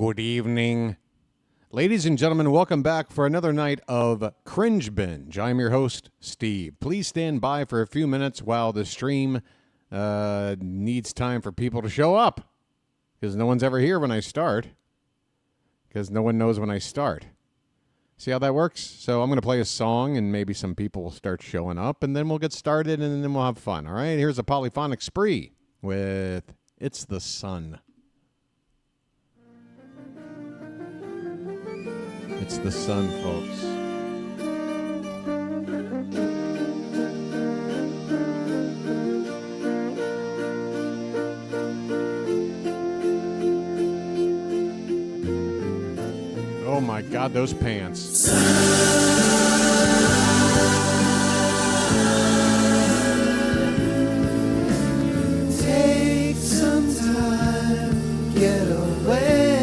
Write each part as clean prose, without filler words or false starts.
Good evening. Ladies and gentlemen, welcome back for another night of Cringe Binge. I'm your host, Steve. Please stand by for a few minutes while the stream needs time for people to show up. Because no one's ever here when I start. Because no one knows when I start. See how that works? So I'm going to play a song and maybe some people will start showing up. And then we'll get started and then we'll have fun. All right, here's a polyphonic spree with It's the Sun. It's the sun, folks. Oh my God, those pants. Take some time, get away.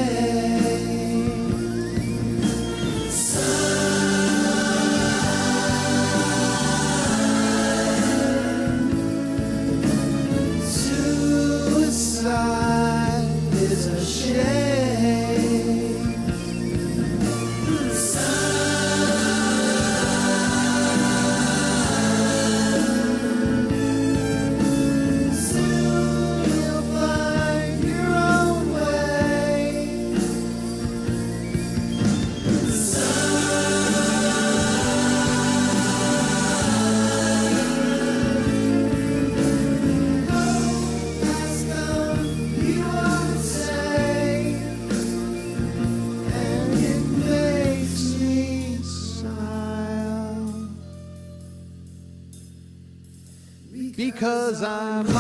Because I'm on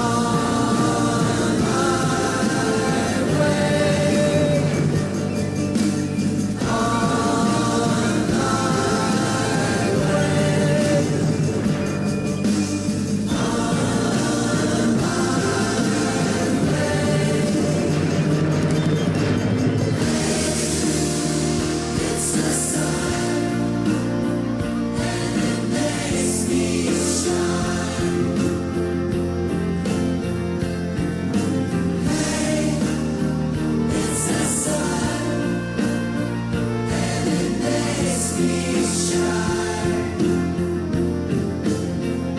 my way, on my way, on my way. It's the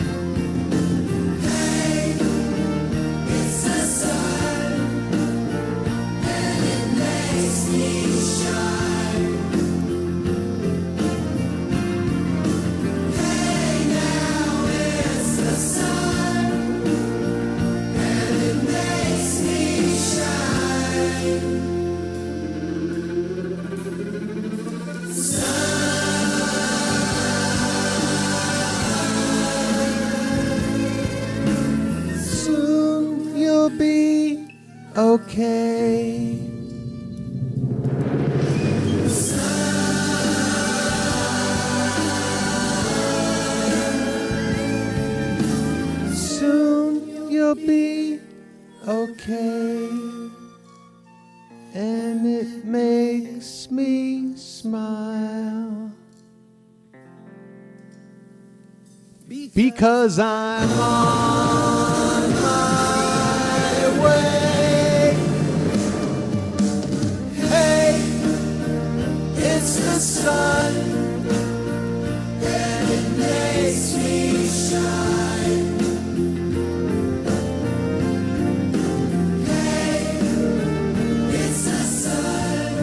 sun, and it makes me shine. Okay. Soon you'll be okay. And it makes me smile. Because I'm on my way. It's the sun, and it makes me shine. Hey, it's the sun,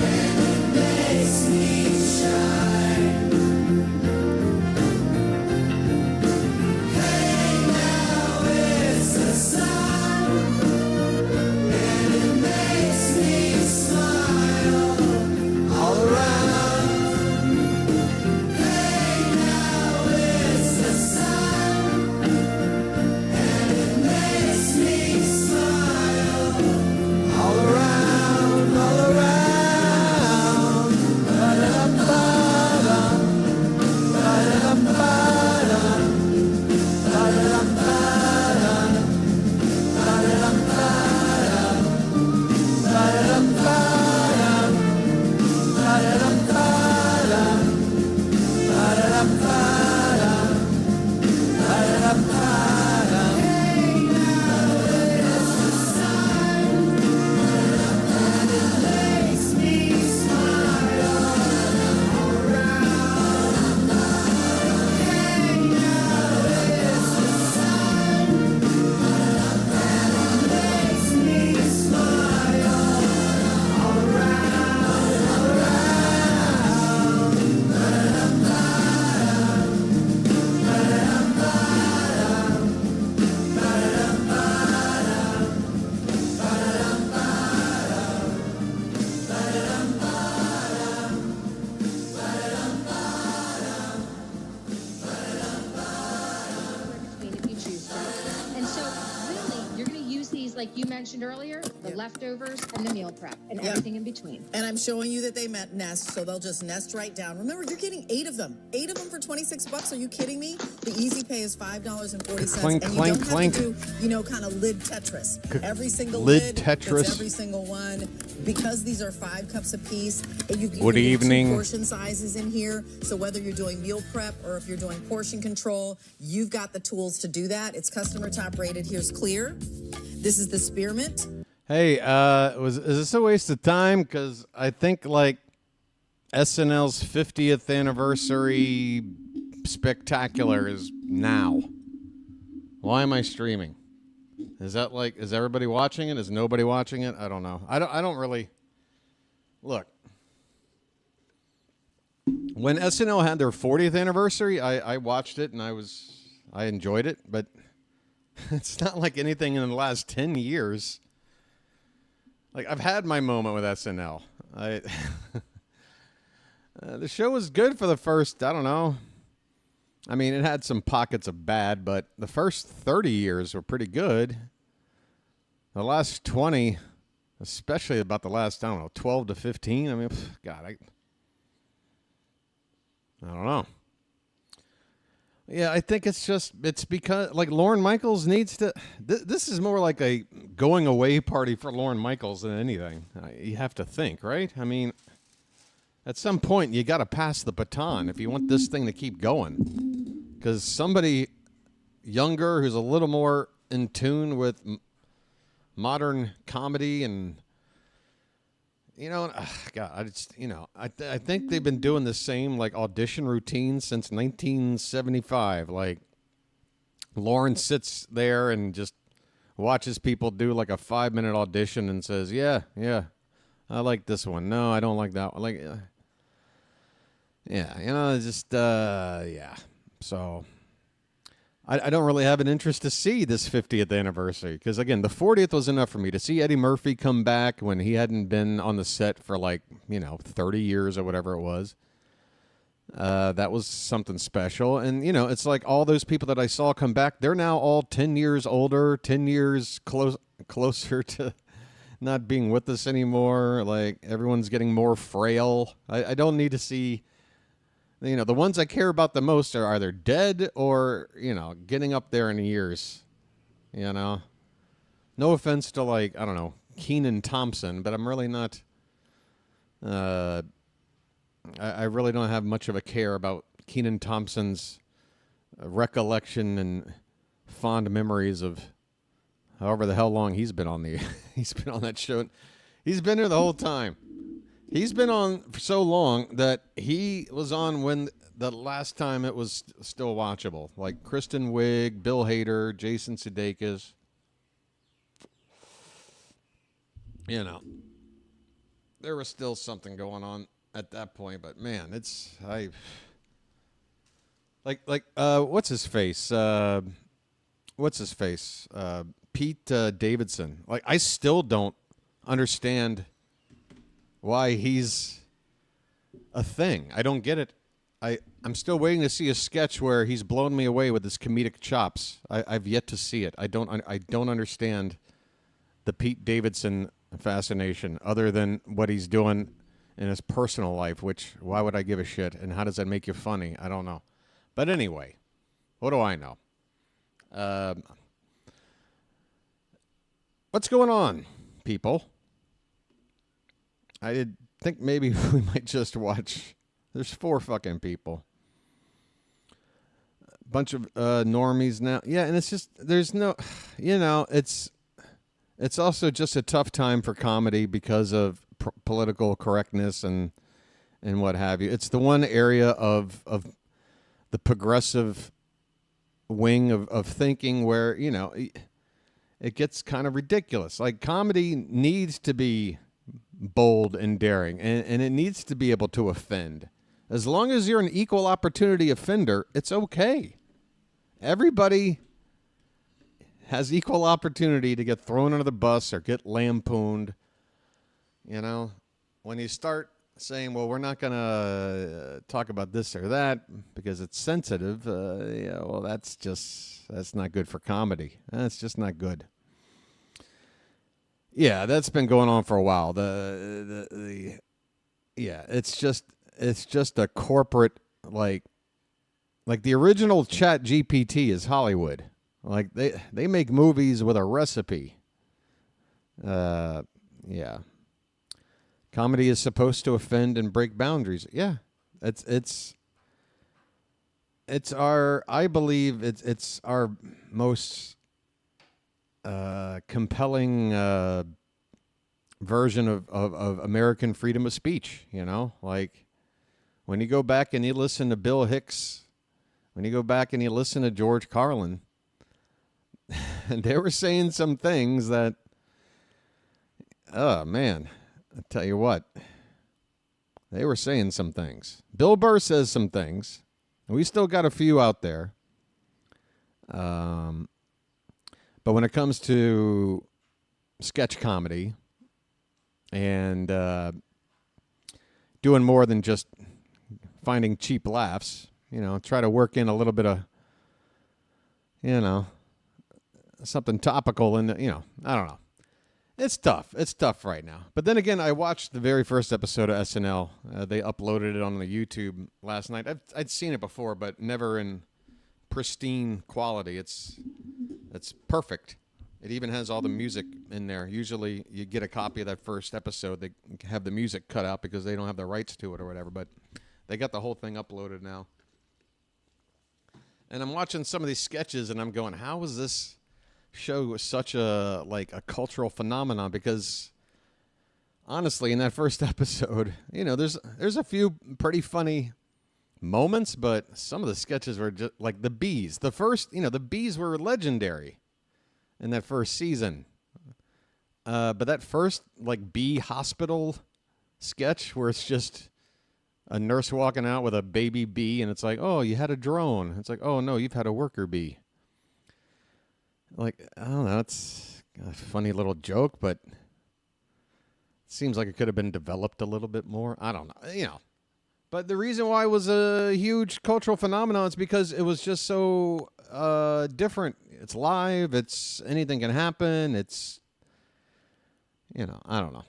and it makes me shine. Hey, now it's the sun, and it makes me smile. All around. like you mentioned earlier, the leftovers and the meal prep and everything in between. And I'm showing you that they nest, so they'll just nest right down. Remember, you're getting 8 of them. 8 of them for $26. Are you kidding me? The easy pay is $5.40. Clink, and clink, you don't clink. have to do, kind of lid Tetris. Every single Lid lid Tetris. fits every single one. Because these are 5 cups apiece, you can Good get evening. 2 portion sizes in here. So whether you're doing meal prep or if you're doing portion control, you've got the tools to do that. It's customer top rated. Here's clear. This is the spearmint. Hey, is this a waste of time? Because I think like SNL's 50th anniversary spectacular is now. Why am I streaming? Is that like, is everybody watching it? Is nobody watching it? I don't know. I don't really look. When SNL had their 40th anniversary, I watched it and I enjoyed it, but it's not like anything in the last 10 years. Like, I've had my moment with SNL. The show was good for the first, I don't know. I mean, it had some pockets of bad, but the first 30 years were pretty good. The last 20, especially about the last, I don't know, 12 to 15. I mean, God, I don't know. Yeah, I think it's because, like, Lorne Michaels needs to, this is more like a going away party for Lorne Michaels than anything. You have to think, right? I mean, at some point, you got to pass the baton if you want this thing to keep going. Because somebody younger who's a little more in tune with modern comedy and, God, I think they've been doing the same, like, audition routine since 1975. Like, Lauren sits there and just watches people do, like, a 5-minute audition and says, yeah, I like this one. No, I don't like that one. Like, yeah. So I don't really have an interest to see this 50th anniversary because, again, the 40th was enough for me. To see Eddie Murphy come back when he hadn't been on the set for 30 years or whatever it was, that was something special. And, it's like all those people that I saw come back, they're now all 10 years older, 10 years closer to not being with us anymore. Like, everyone's getting more frail. I don't need to see... the ones I care about the most are either dead or, getting up there in years, No offense to, I don't know, Kenan Thompson, but I'm really not, I really don't have much of a care about Kenan Thompson's recollection and fond memories of however the hell long he's been on that show. He's been there the whole time. He's been on for so long that he was on when the last time it was still watchable. Like Kristen Wiig, Bill Hader, Jason Sudeikis. There was still something going on at that point, but man, what's his face? Pete Davidson. Like, I still don't understand why he's a thing. I don't get it. I'm still waiting to see a sketch where he's blown me away with his comedic chops. I've yet to see it. I don't understand the Pete Davidson fascination other than what he's doing in his personal life, which, why would I give a shit? And how does that make you funny? I don't know. But anyway, what do I know? What's going on, people? I think maybe we might just watch. There's 4 fucking people. A bunch of normies now. Yeah, and it's just, there's no, it's also just a tough time for comedy because of political correctness and what have you. It's the one area of the progressive wing of thinking where, it gets kind of ridiculous. Like, comedy needs to be bold and daring, and it needs to be able to offend. As long as you're an equal opportunity offender, it's okay. Everybody has equal opportunity to get thrown under the bus or get lampooned. When you start saying, well, we're not going to talk about this or that because it's sensitive, that's not good for comedy. That's just not good. Yeah, that's been going on for a while. The yeah, it's just a corporate like the original Chat GPT is Hollywood. Like they make movies with a recipe. Yeah. Comedy is supposed to offend and break boundaries. Yeah. It's our I believe it's our most compelling version of American freedom of speech, you know? Like when you go back and you listen to Bill Hicks, when you go back and you listen to George Carlin, and they were saying some things that, oh man, I tell you what, they were saying some things. Bill Burr says some things. We still got a few out there. But when it comes to sketch comedy and doing more than just finding cheap laughs, you know, try to work in a little bit of, you know, something topical in the, you know, I don't know. It's tough. It's tough right now. But then again, I watched the very first episode of SNL. They uploaded it on the YouTube last night. I'd seen it before, but never in pristine quality. It's perfect. It even has all the music in there. Usually you get a copy of that first episode. They have the music cut out because they don't have the rights to it or whatever. But they got the whole thing uploaded now. And I'm watching some of these sketches, and I'm going, how is this show such a cultural phenomenon? Because honestly, in that first episode, you know, there's a few pretty funny moments, but some of the sketches were just like the bees. The first, you know, the bees were legendary in that first season. But that first like bee hospital sketch where it's just a nurse walking out with a baby bee, and it's like, oh, you had a drone. It's like, oh no, you've had a worker bee. Like, I don't know, it's a funny little joke, but it seems like it could have been developed a little bit more. I don't know, you know. But the reason why it was a huge cultural phenomenon is because it was just so different. It's live. It's anything can happen. It's, you know, I don't know.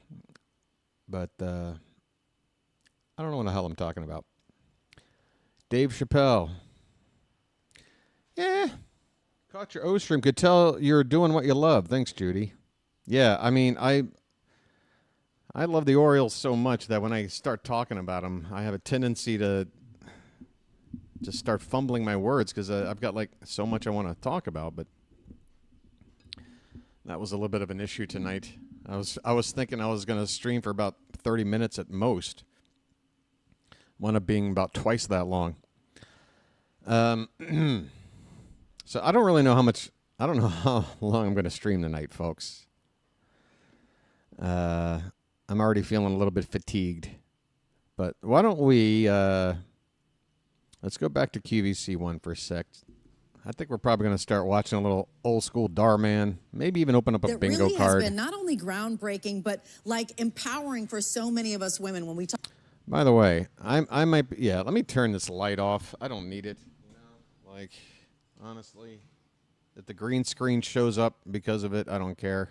But I don't know what the hell I'm talking about. Dave Chappelle. Yeah. Caught your O stream. Could tell you're doing what you love. Thanks, Judy. Yeah, I mean, I love the Orioles so much that when I start talking about them, I have a tendency to just start fumbling my words because I've got like so much I want to talk about. But that was a little bit of an issue tonight. I was thinking I was going to stream for about 30 minutes at most. Wound up being about twice that long. So I don't really know I don't know how long I'm going to stream tonight, folks. I'm already feeling a little bit fatigued. But why don't we, let's go back to QVC1 for a sec. I think we're probably going to start watching a little old school Darman. Maybe even open up a bingo really card. Has been not only groundbreaking, but like empowering for so many of us women when we talk. By the way, I might, yeah, let me turn this light off. I don't need it. No, like, honestly, if the green screen shows up because of it, I don't care.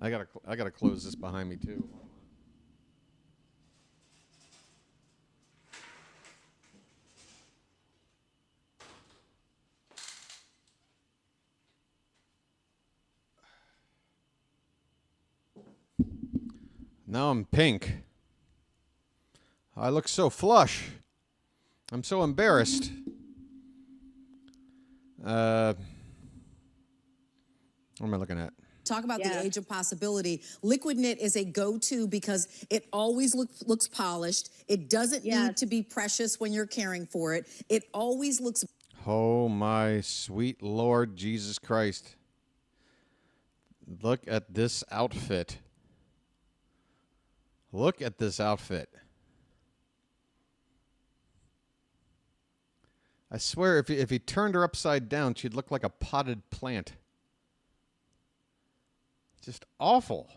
I gotta close this behind me too. Now I'm pink. I look so flush. I'm so embarrassed. What am I looking at? Talk about the age of possibility. Liquid knit is a go-to because it always looks polished. It doesn't need to be precious when you're caring for it. It always looks... Oh, my sweet Lord Jesus Christ. Look at this outfit. Look at this outfit. I swear, if he turned her upside down, she'd look like a potted plant. Just awful.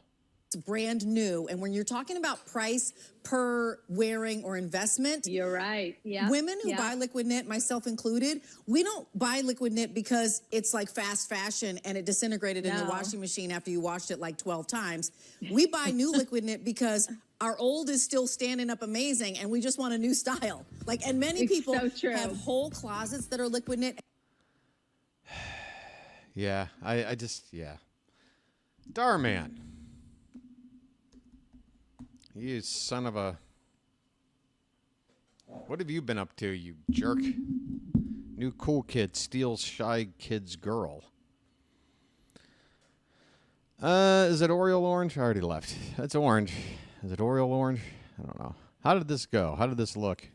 brand new. And when you're talking about price per wearing or investment, you're right. Yeah. Women who buy liquid knit, myself included, we don't buy liquid knit because it's like fast fashion and it disintegrated in the washing machine after you washed it like 12 times. We buy new liquid knit because our old is still standing up amazing and we just want a new style. Like, and many people have whole closets that are liquid knit. Yeah, I just, Darman. You son of a... What have you been up to, you jerk? New cool kid steals shy kid's girl. Is it Oriole orange? I already left. It's orange. Is it Oriole orange? I don't know. How did this go? How did this look?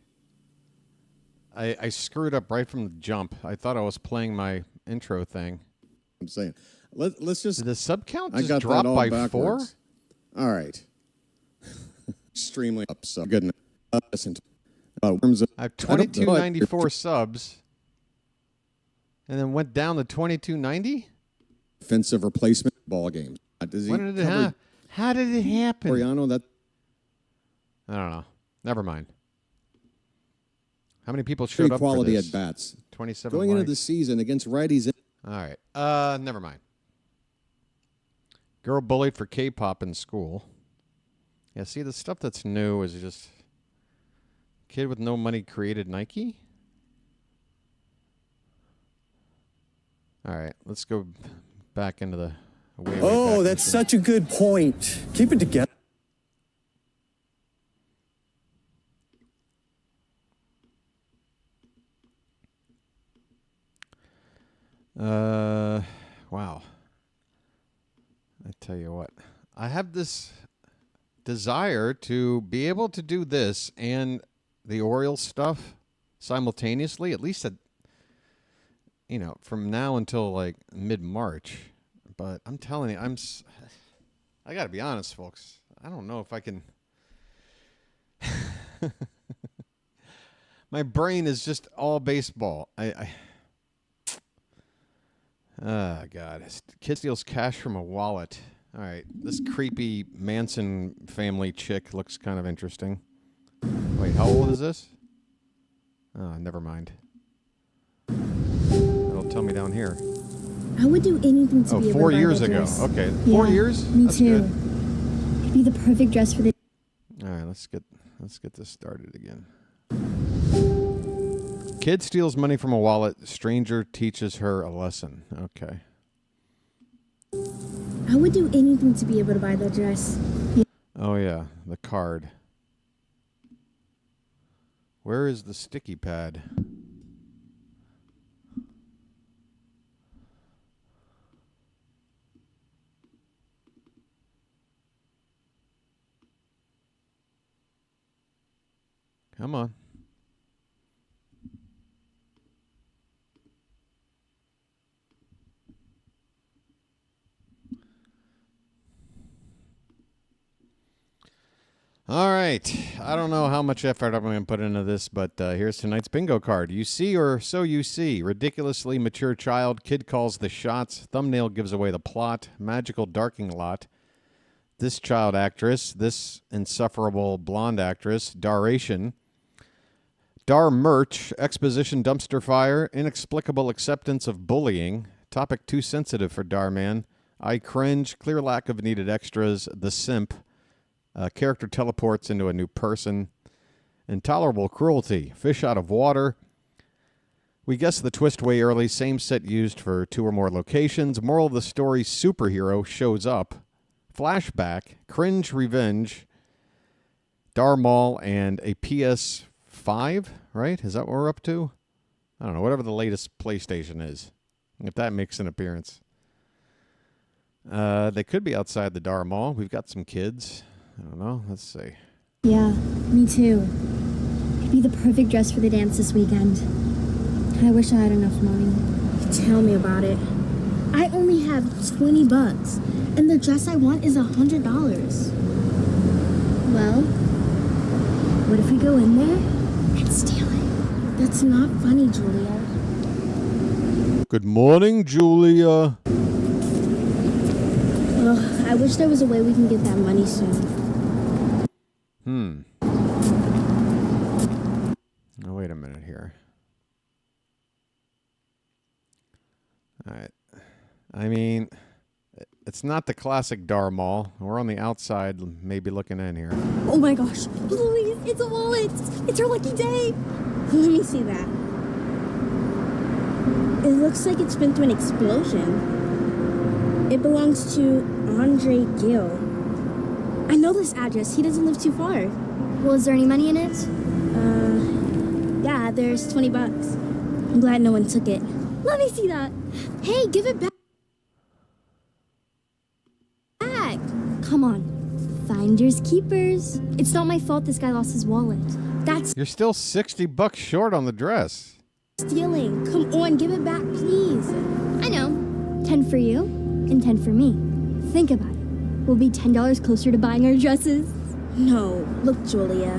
I screwed up right from the jump. I thought I was playing my intro thing. I'm saying. Let's just... Did the sub count just drop by backwards. 4? All right. Extremely up, so good. Listen to worms. I have 2294 subs, and then went down to 2290. Offensive replacement ball games. When did it happen? How did it happen? Oriano, that I don't know. Never mind. How many people showed up for this? At bats. 27. Going into the season against righties. All right. Never mind. Girl bullied for K-pop in school. Yeah, see, the stuff that's new is just kid with no money created Nike. All right, let's go back into the way that's such a good point. Keep it together. Wow. I tell you what. I have this desire to be able to do this and the Orioles stuff simultaneously, at least from now until like mid-March. But I'm telling you, I got to be honest, folks. I don't know if I can. My brain is just all baseball. Oh, God. Kid steals cash from a wallet. All right, this creepy Manson family chick looks kind of interesting. Wait, how old is this? Oh, never mind. It'll tell me down here. I would do anything to be able to 4 buy years that ago. dress. Okay, Yeah, 4 years? Me That's too. good. It'd be the perfect dress for the... All right, let's get this started again. Kid steals money from a wallet. Stranger teaches her a lesson. Okay. I would do anything to be able to buy that dress. Oh, yeah, the card. Where is the sticky pad? Come on. All right. I don't know how much effort I'm going to put into this, but here's tonight's bingo card. You see or so you see. Ridiculously mature child. Kid calls the shots. Thumbnail gives away the plot. Magical darking lot. This child actress. This insufferable blonde actress. Daration. Dar merch. Exposition dumpster fire. Inexplicable acceptance of bullying. Topic too sensitive for Darman. I cringe. Clear lack of needed extras. The simp. Character teleports into a new person. Intolerable cruelty. Fish out of water. We guess the twist way early. Same set used for 2 or more locations. Moral of the story, superhero shows up. Flashback. Cringe revenge. Darmal and a PS5, right? Is that what we're up to? I don't know. Whatever the latest PlayStation is. If that makes an appearance. They could be outside the Darmal. We've got some kids. I don't know. Let's see. Yeah, me too. It'd be the perfect dress for the dance this weekend. I wish I had enough money. Tell me about it. I only have $20, and the dress I want is $100. Well, what if we go in there and steal it? That's not funny, Julia. Good morning, Julia. Ugh, I I wish there was a way we can get that money soon. Oh, wait a minute here. All right. I mean, it's not the classic Dar Mall. We're on the outside, maybe looking in here. Oh my gosh, Louise, it's a wallet. It's her lucky day. Let me see that. It looks like it's been through an explosion. It belongs to Andre Gill. I know this address. He doesn't live too far. Well, is there any money in it? Yeah, there's $20. I'm glad no one took it. Let me see that. Hey, give it back. Come on. Finders keepers. It's not my fault this guy lost his wallet. That's You're still $60 short on the dress. stealing. Come on, give it back, please. I know. 10 for you and 10 for me. Think about it. We'll be $10 closer to buying our dresses. No, look, Julia.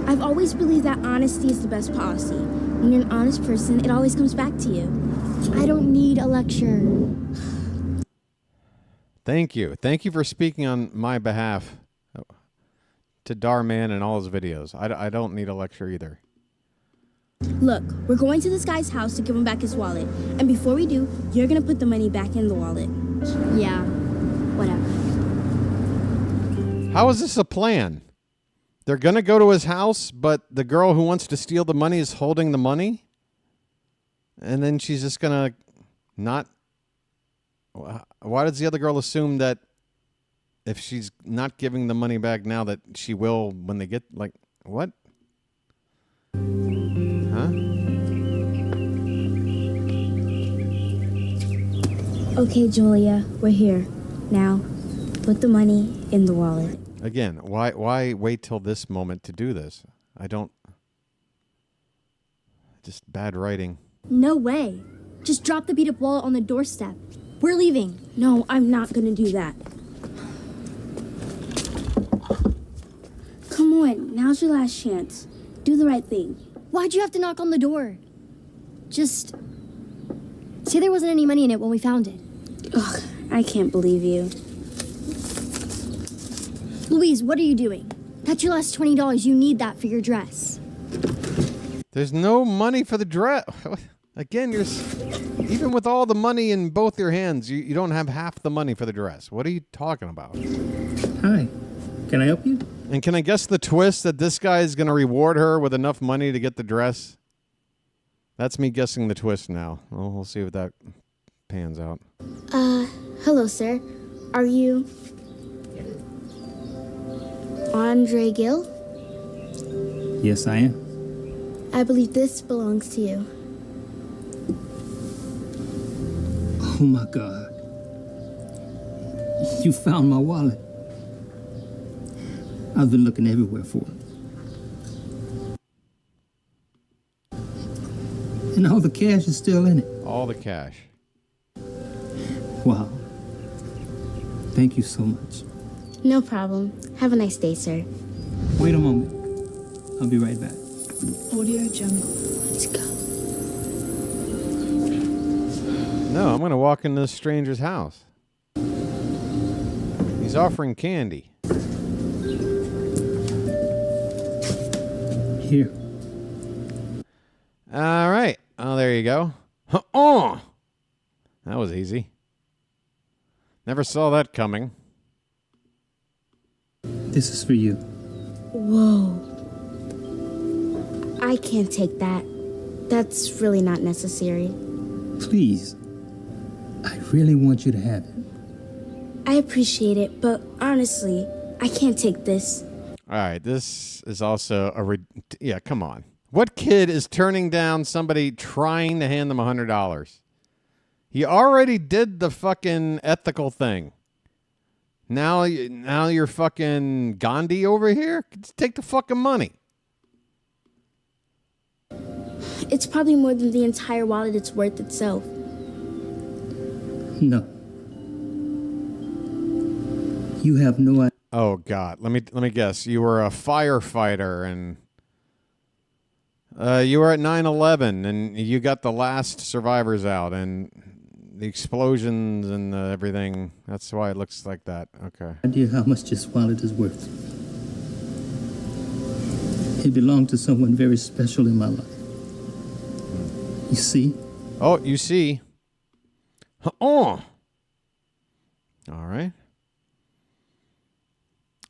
I've always believed that honesty is the best policy. When you're an honest person, it always comes back to you. I don't need a lecture. Thank you. Thank you for speaking on my behalf to Darman and all his videos. I don't need a lecture either. Look, we're going to this guy's house to give him back his wallet. And before we do, you're gonna put the money back in the wallet. Yeah, whatever. How is this a plan? They're going to go to his house, but the girl who wants to steal the money is holding the money? And then she's just going to not... Why does the other girl assume that if she's not giving the money back now that she will when they get, like, what? Huh? Okay, Julia, we're here. Now, put the money in the wallet. Again, why wait till this moment to do this? I don't... Just bad writing. No way. Just drop the beat-up wallet on the doorstep. We're leaving. No, I'm not gonna do that. Come on, now's your last chance. Do the right thing. Why'd you have to knock on the door? Just say there wasn't any money in it when we found it. Ugh, I can't believe you. Louise, what are you doing? That's your last $20. You need that for your dress. There's no money for the dress. Again, even with all the money in both your hands, you don't have half the money for the dress. What are you talking about? Hi, can I help you? And can I guess the twist that this guy is going to reward her with enough money to get the dress? That's me guessing the twist now. Well, we'll see if that pans out. Hello, sir. Are you Andre Gill? Yes, I am. I believe this belongs to you. Oh my God. You found my wallet. I've been looking everywhere for it. And all the cash is still in it. All the cash. Wow. Thank you so much. No problem. Have a nice day, sir. Wait a moment. I'll be right back. Audio Jungle. Let's go. No, I'm going to walk into this stranger's house. He's offering candy. Here. All right. Oh, there you go. Oh, that was easy. Never saw that coming. This is for you. Whoa. I can't take that. That's really not necessary. Please. I really want you to have it. I appreciate it, but honestly, I can't take this. All right. This is also yeah, come on. What kid is turning down somebody trying to hand them $100? He already did the fucking ethical thing. Now you're fucking Gandhi over here? Just take the fucking money. It's probably more than the entire wallet it's worth itself. No. You have no idea. Oh God. Let me guess. You were a firefighter and you were at 9/11 and you got the last survivors out and the explosions and everything. That's why it looks like that. Okay. Idea how much this wallet is worth. It belonged to someone very special in my life. You see? Oh, you see. Oh. All right.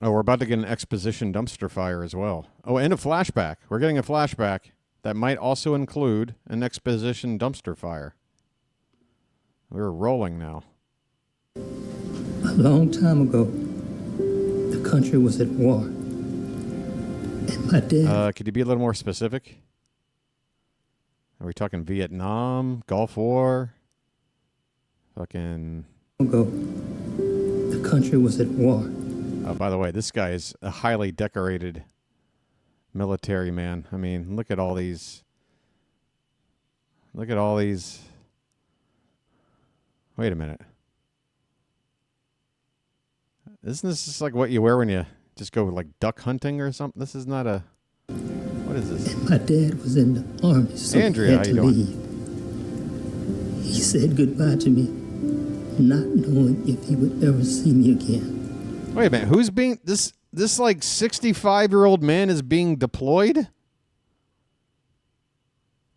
Oh, we're about to get an exposition dumpster fire as well. Oh, and a flashback. We're getting a flashback that might also include an exposition dumpster fire. We're rolling now. A long time ago, the country was at war. And my dad... Could you be a little more specific? Are we talking Vietnam, Gulf War? Fucking... ago, the country was at war. By the way, this guy is a highly decorated military man. I mean, look at all these. Look at all these. Wait a minute. Isn't this just like what you wear when you just go like duck hunting or something? This is not a... What is this? And my dad was in the army, so Andrea, he how had you to doing? leave. He said goodbye to me, not knowing if he would ever see me again. Wait a minute. Who's being... This like 65-year-old man is being deployed?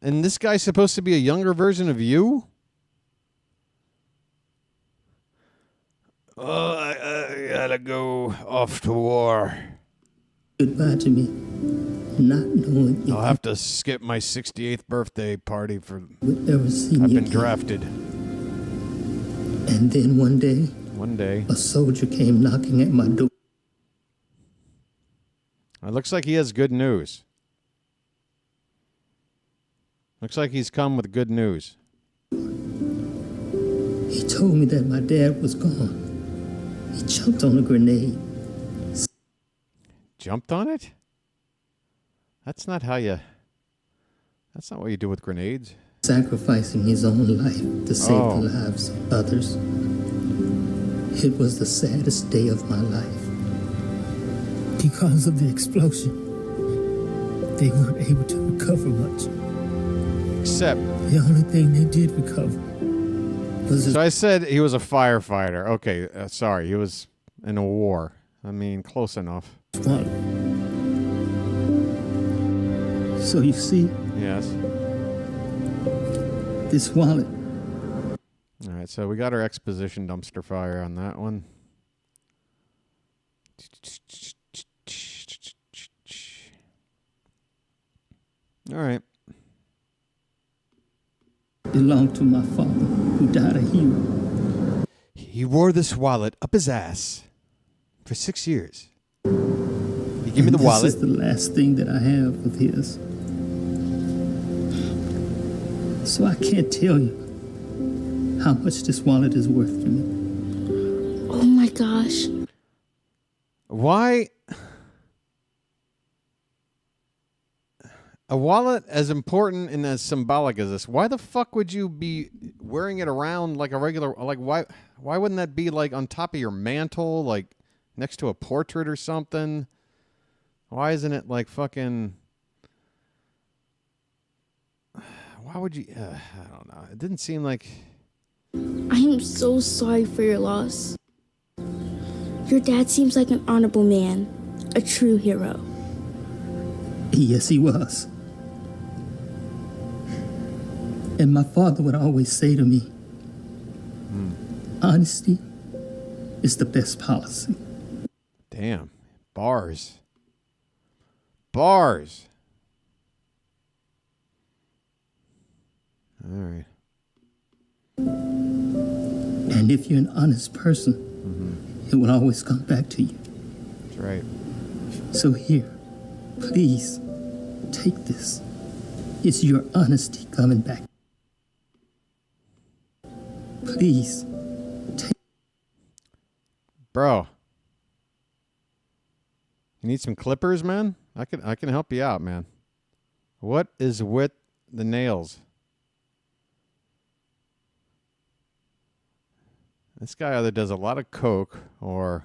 And this guy's supposed to be a younger version of you? Oh, I gotta go off to war. Goodbye to me, not knowing if I'll have to skip my 68th birthday party for... he would ever see me I've been again. drafted. And then one day, a soldier came knocking at my door. It looks like he has good news. Looks like he's come with good news. He told me that my dad was gone. He jumped on a grenade. Jumped on it? That's not how you... That's not what you do with grenades. Sacrificing his own life to save the lives of others. It was the saddest day of my life. Because of the explosion, they weren't able to recover much. Except... The only thing they did recover was... So I said he was a firefighter. Okay, sorry. He was in a war. I mean, close enough. Wallet. So you see... Yes. This wallet. All right, so we got our exposition dumpster fire on that one. All right. Belonged to my father, who died a hero. He wore this wallet up his ass for 6 years. He gave me the wallet. This is the last thing that I have of his. So I can't tell you how much this wallet is worth to me. Oh my gosh. Why? A wallet as important and as symbolic as this, why the fuck would you be wearing it around like a regular, like why wouldn't that be like on top of your mantle, like next to a portrait or something? Why isn't it like fucking, why would you, I don't know. It didn't seem like. I am so sorry for your loss. Your dad seems like an honorable man, a true hero. Yes, he was. And my father would always say to me, honesty is the best policy. Damn. Bars. Bars. All right. And if you're an honest person, it will always come back to you. That's right. So here, please, take this. It's your honesty coming back. Please, take... Bro. You need some clippers, man? I can help you out, man. What is with the nails? This guy either does a lot of coke or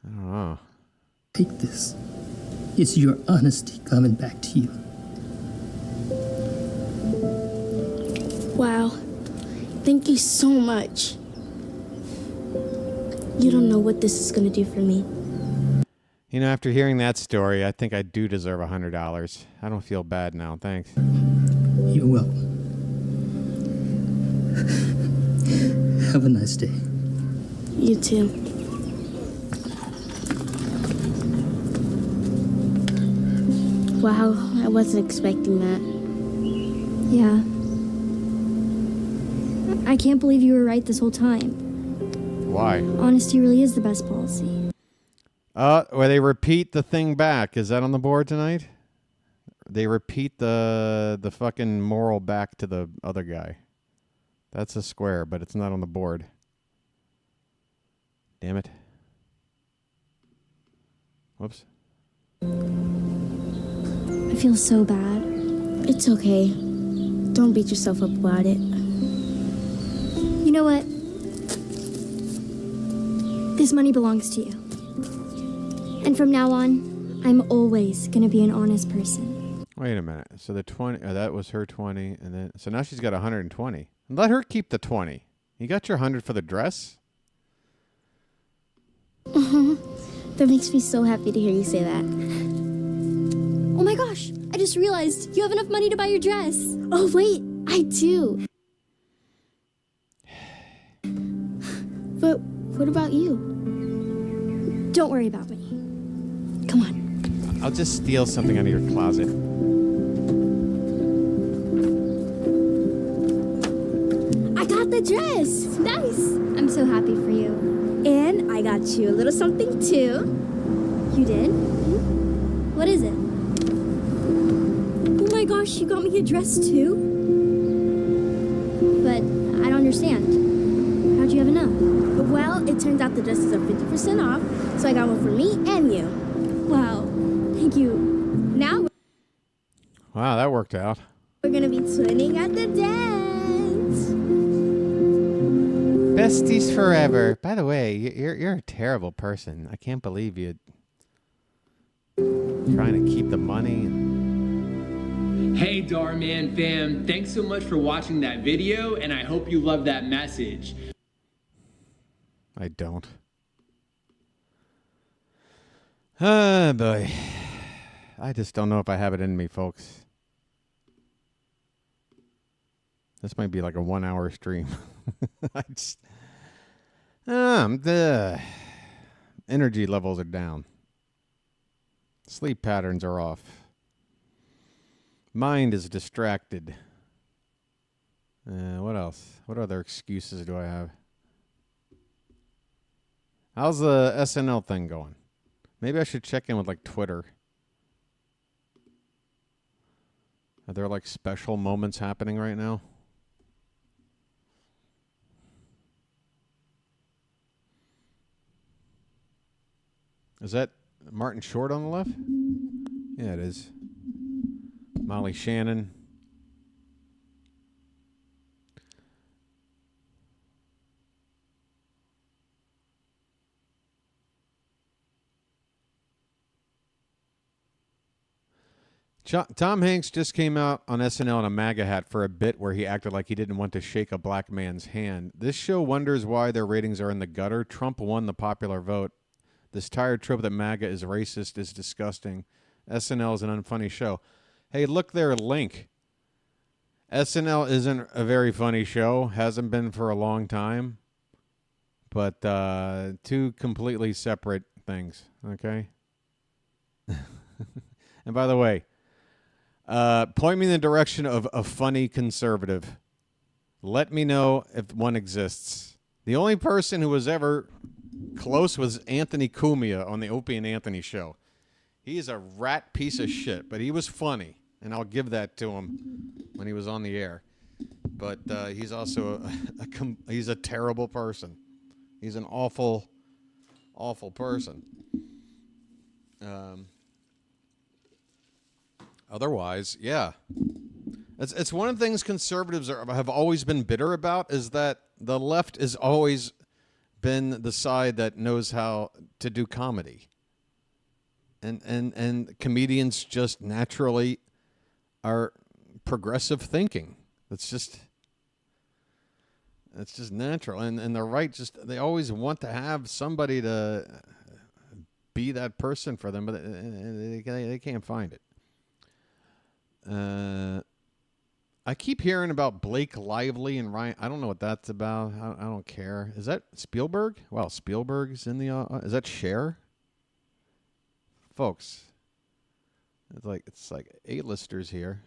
I don't know. Take this. It's your honesty coming back to you. Wow. Thank you so much. You don't know what this is going to do for me. You know, after hearing that story, I think I do deserve $100. I don't feel bad now. Thanks. You're welcome. Have a nice day. You too. Wow, I wasn't expecting that. Yeah. I can't believe you were right this whole time. Why? Honesty really is the best policy. Where they repeat the thing back. Is that on the board tonight? They repeat the fucking moral back to the other guy. That's a square, but it's not on the board. Damn it. Whoops. I feel so bad. It's okay. Don't beat yourself up about it. You know what? This money belongs to you. And from now on, I'm always going to be an honest person. Wait a minute. So the 20, that was her 20, and then so now she's got 120. Let her keep the 20. You got your 100 for the dress? That makes me so happy to hear you say that. Oh my gosh, I just realized you have enough money to buy your dress. Oh, wait, I do. But what about you? Don't worry about me. Come on. I'll just steal something out of your closet. I got the dress. Nice. I'm so happy for you. And I got you a little something too. You did? What is it? Oh my gosh, you got me a dress too? But I don't understand. How'd you have enough? Well, it turns out the dresses are 50% off, so I got one for me and you. Wow. Thank you. Now Wow, that worked out. we're gonna be twinning at the dance. Besties forever. By the way, you're a terrible person. I can't believe you trying to keep the money. Hey Darman fam, thanks so much for watching that video, and I hope you love that message. I don't. Ah, boy. I just don't know if I have it in me, folks. This might be like a 1 hour stream. I just, the energy levels are down. Sleep patterns are off. Mind is distracted. What else? What other excuses do I have? How's the SNL thing going? Maybe I should check in with like Twitter. Are there like special moments happening right now? Is that Martin Short on the left? Yeah, it is. Molly Shannon. Tom Hanks just came out on SNL in a MAGA hat for a bit where he acted like he didn't want to shake a black man's hand. This show wonders why their ratings are in the gutter. Trump won the popular vote. This tired trope that MAGA is racist is disgusting. SNL is an unfunny show. Hey, look there, Link. SNL isn't a very funny show. Hasn't been for a long time. But two completely separate things, okay? And by the way, point me in the direction of a funny conservative. Let me know if one exists. The only person who was ever close was Anthony Cumia on the Opie and Anthony show. He's a rat piece of shit, but he was funny, and I'll give that to him when he was on the air. But he's also he's a terrible person. He's an awful, awful person. Otherwise, yeah. It's one of the things conservatives have always been bitter about is that the left has always been the side that knows how to do comedy. And comedians just naturally are progressive thinking. It's just It's just natural. And the right they always want to have somebody to be that person for them, but they can't find it. I keep hearing about Blake Lively and Ryan. I don't know what that's about. I don't care. Is that Spielberg? Wow, Spielberg's in the... is that Cher? Folks, it's like A-listers here.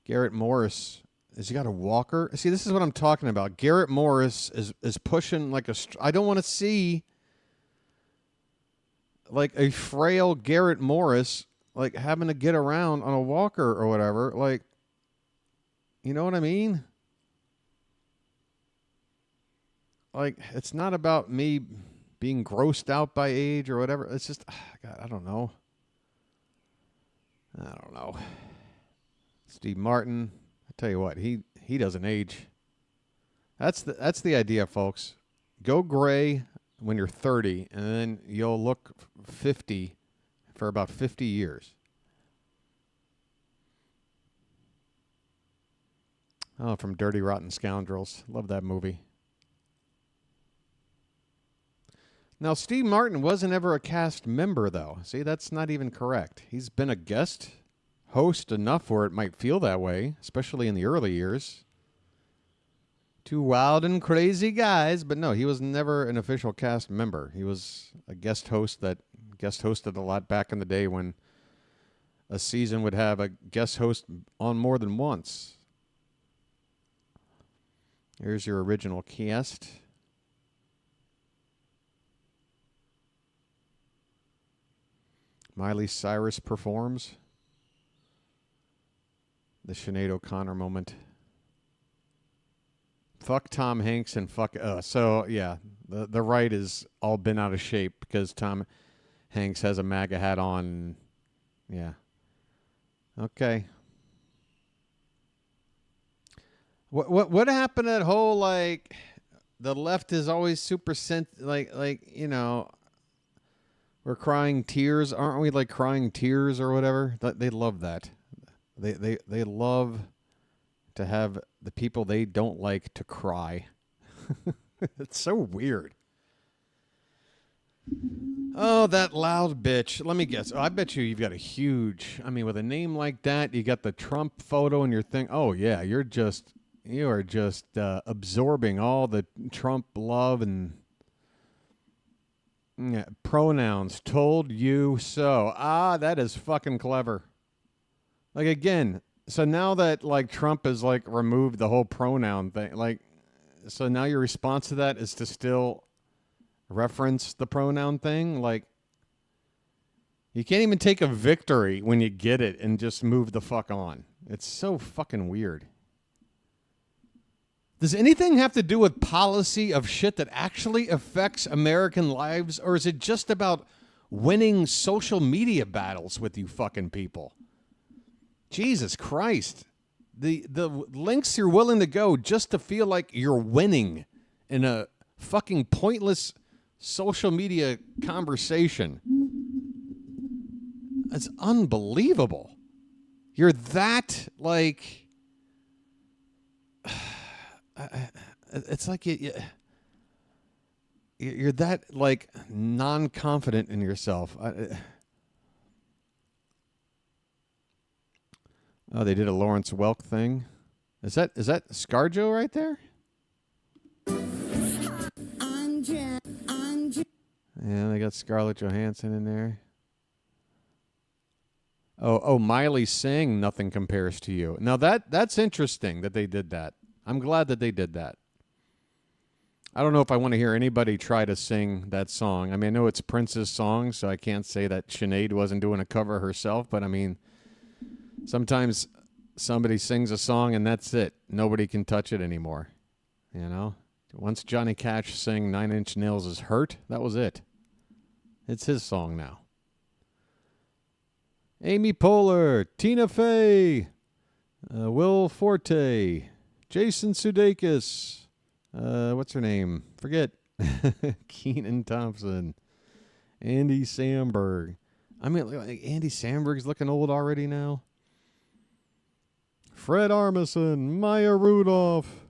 Garrett Morris... Has he got a walker? See, this is what I'm talking about. Garrett Morris is pushing like a... I don't want to see like a frail Garrett Morris like having to get around on a walker or whatever. Like, you know what I mean? Like, it's not about me being grossed out by age or whatever. It's just, God, I don't know. Steve Martin... Tell you what, he doesn't age. That's the idea, folks. Go gray when you're 30, and then you'll look 50 for about 50 years. Oh, from Dirty Rotten Scoundrels. Love that movie. Now, Steve Martin wasn't ever a cast member, though. See, that's not even correct. He's been a guest host enough where it might feel that way, especially in the early years. Two wild and crazy guys, but no, he was never an official cast member. He was a guest host that guest hosted a lot back in the day when a season would have a guest host on more than once. Here's your original cast. Miley Cyrus performs. The Sinead O'Connor moment. Fuck Tom Hanks and fuck us. So, yeah, the right is all been out of shape because Tom Hanks has a MAGA hat on. Yeah. Okay. What happened to that whole, like, the left is always super you know, we're crying tears. Aren't we, like, crying tears or whatever? They love that. They love to have the people they don't like to cry. It's so weird. Oh, that loud bitch. Let me guess. Oh, I bet you've got a huge... I mean, with a name like that, you got the Trump photo in your thing. Oh, yeah, you are just absorbing all the Trump love and pronouns. Told you so. Ah, that is fucking clever. Like, again, so now that, like, Trump has, like, removed the whole pronoun thing, like, so now your response to that is to still reference the pronoun thing? Like, you can't even take a victory when you get it and just move the fuck on. It's so fucking weird. Does anything have to do with policy of shit that actually affects American lives, or is it just about winning social media battles with you fucking people? Jesus Christ. The lengths you're willing to go just to feel like you're winning in a fucking pointless social media conversation. It's unbelievable. You're that, like... it's like you're that, like, non-confident in yourself. Oh, they did a Lawrence Welk thing. Is that ScarJo right there? Yeah, they got Scarlett Johansson in there. Oh, Miley saying "Nothing Compares to You." Now that's interesting that they did that. I'm glad that they did that. I don't know if I want to hear anybody try to sing that song. I mean, I know it's Prince's song, so I can't say that Sinead wasn't doing a cover herself, but I mean, sometimes somebody sings a song and that's it. Nobody can touch it anymore. You know? Once Johnny Cash sang 9 Inch Nails is Hurt, that was it. It's his song now. Amy Poehler, Tina Fey, Will Forte, Jason Sudeikis, what's her name? Forget. Kenan Thompson, Andy Samberg. I mean, like, Andy Samberg's looking old already now. Fred Armisen, Maya Rudolph,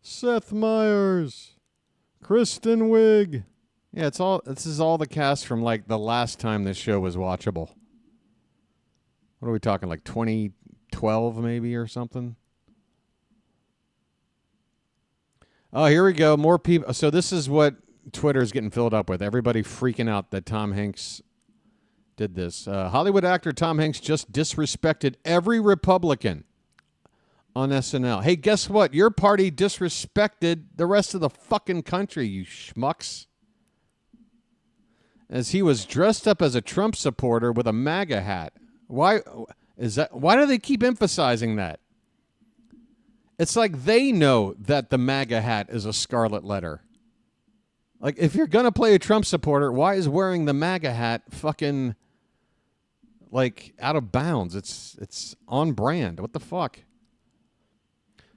Seth Meyers. Kristen Wiig. Yeah, this is all the cast from like the last time this show was watchable. What are we talking, like 2012 maybe or something? Oh, here we go. More people. So this is what Twitter is getting filled up with. Everybody freaking out that Tom Hanks did this. Hollywood actor Tom Hanks just disrespected every Republican on SNL. Hey, guess what? Your party disrespected the rest of the fucking country, you schmucks. As he was dressed up as a Trump supporter with a MAGA hat. Why do they keep emphasizing that? It's like they know that the MAGA hat is a scarlet letter. Like, if you're going to play a Trump supporter, why is wearing the MAGA hat fucking, like, out of bounds? It's on brand. What the fuck?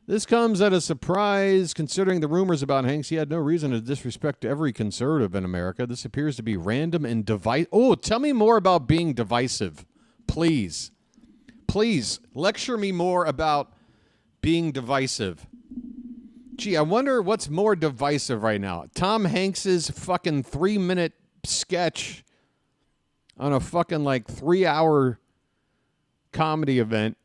This comes at a surprise, considering the rumors about Hanks. He had no reason to disrespect every conservative in America. This appears to be random and divisive. Oh, tell me more about being divisive, please. Please, lecture me more about being divisive. Gee, I wonder what's more divisive right now. Tom Hanks's fucking 3-minute sketch on a fucking like 3-hour comedy event.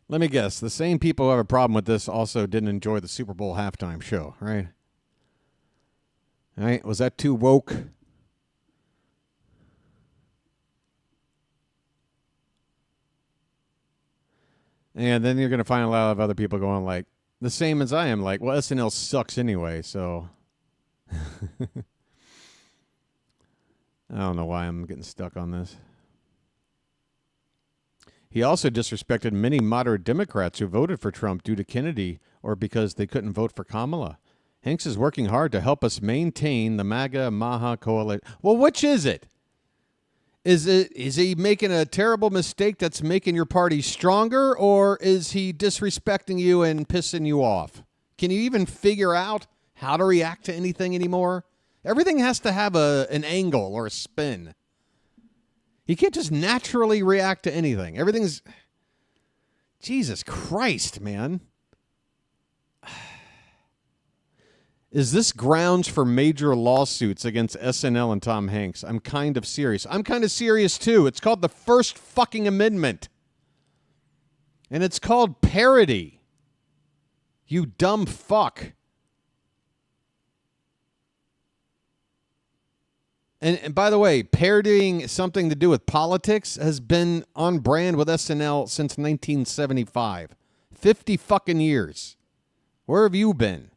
Let me guess. The same people who have a problem with this also didn't enjoy the Super Bowl halftime show, right? All right. Was that too woke? And then you're going to find a lot of other people going like, the same as I am, like, well, SNL sucks anyway, so. I don't know why I'm getting stuck on this. He also disrespected many moderate Democrats who voted for Trump due to Kennedy or because they couldn't vote for Kamala. Hanks is working hard to help us maintain the MAGA-Maha coalition. Well, which is it? Is he making a terrible mistake that's making your party stronger, or is he disrespecting you and pissing you off? Can you even figure out how to react to anything anymore? Everything has to have an angle or a spin. You can't just naturally react to anything. Everything's... Jesus Christ, man. Is this grounds for major lawsuits against SNL and Tom Hanks? I'm kind of serious. I'm kind of serious, too. It's called the First fucking Amendment. And it's called parody. You dumb fuck. And by the way, parodying something to do with politics has been on brand with SNL since 1975. 50 fucking years. Where have you been?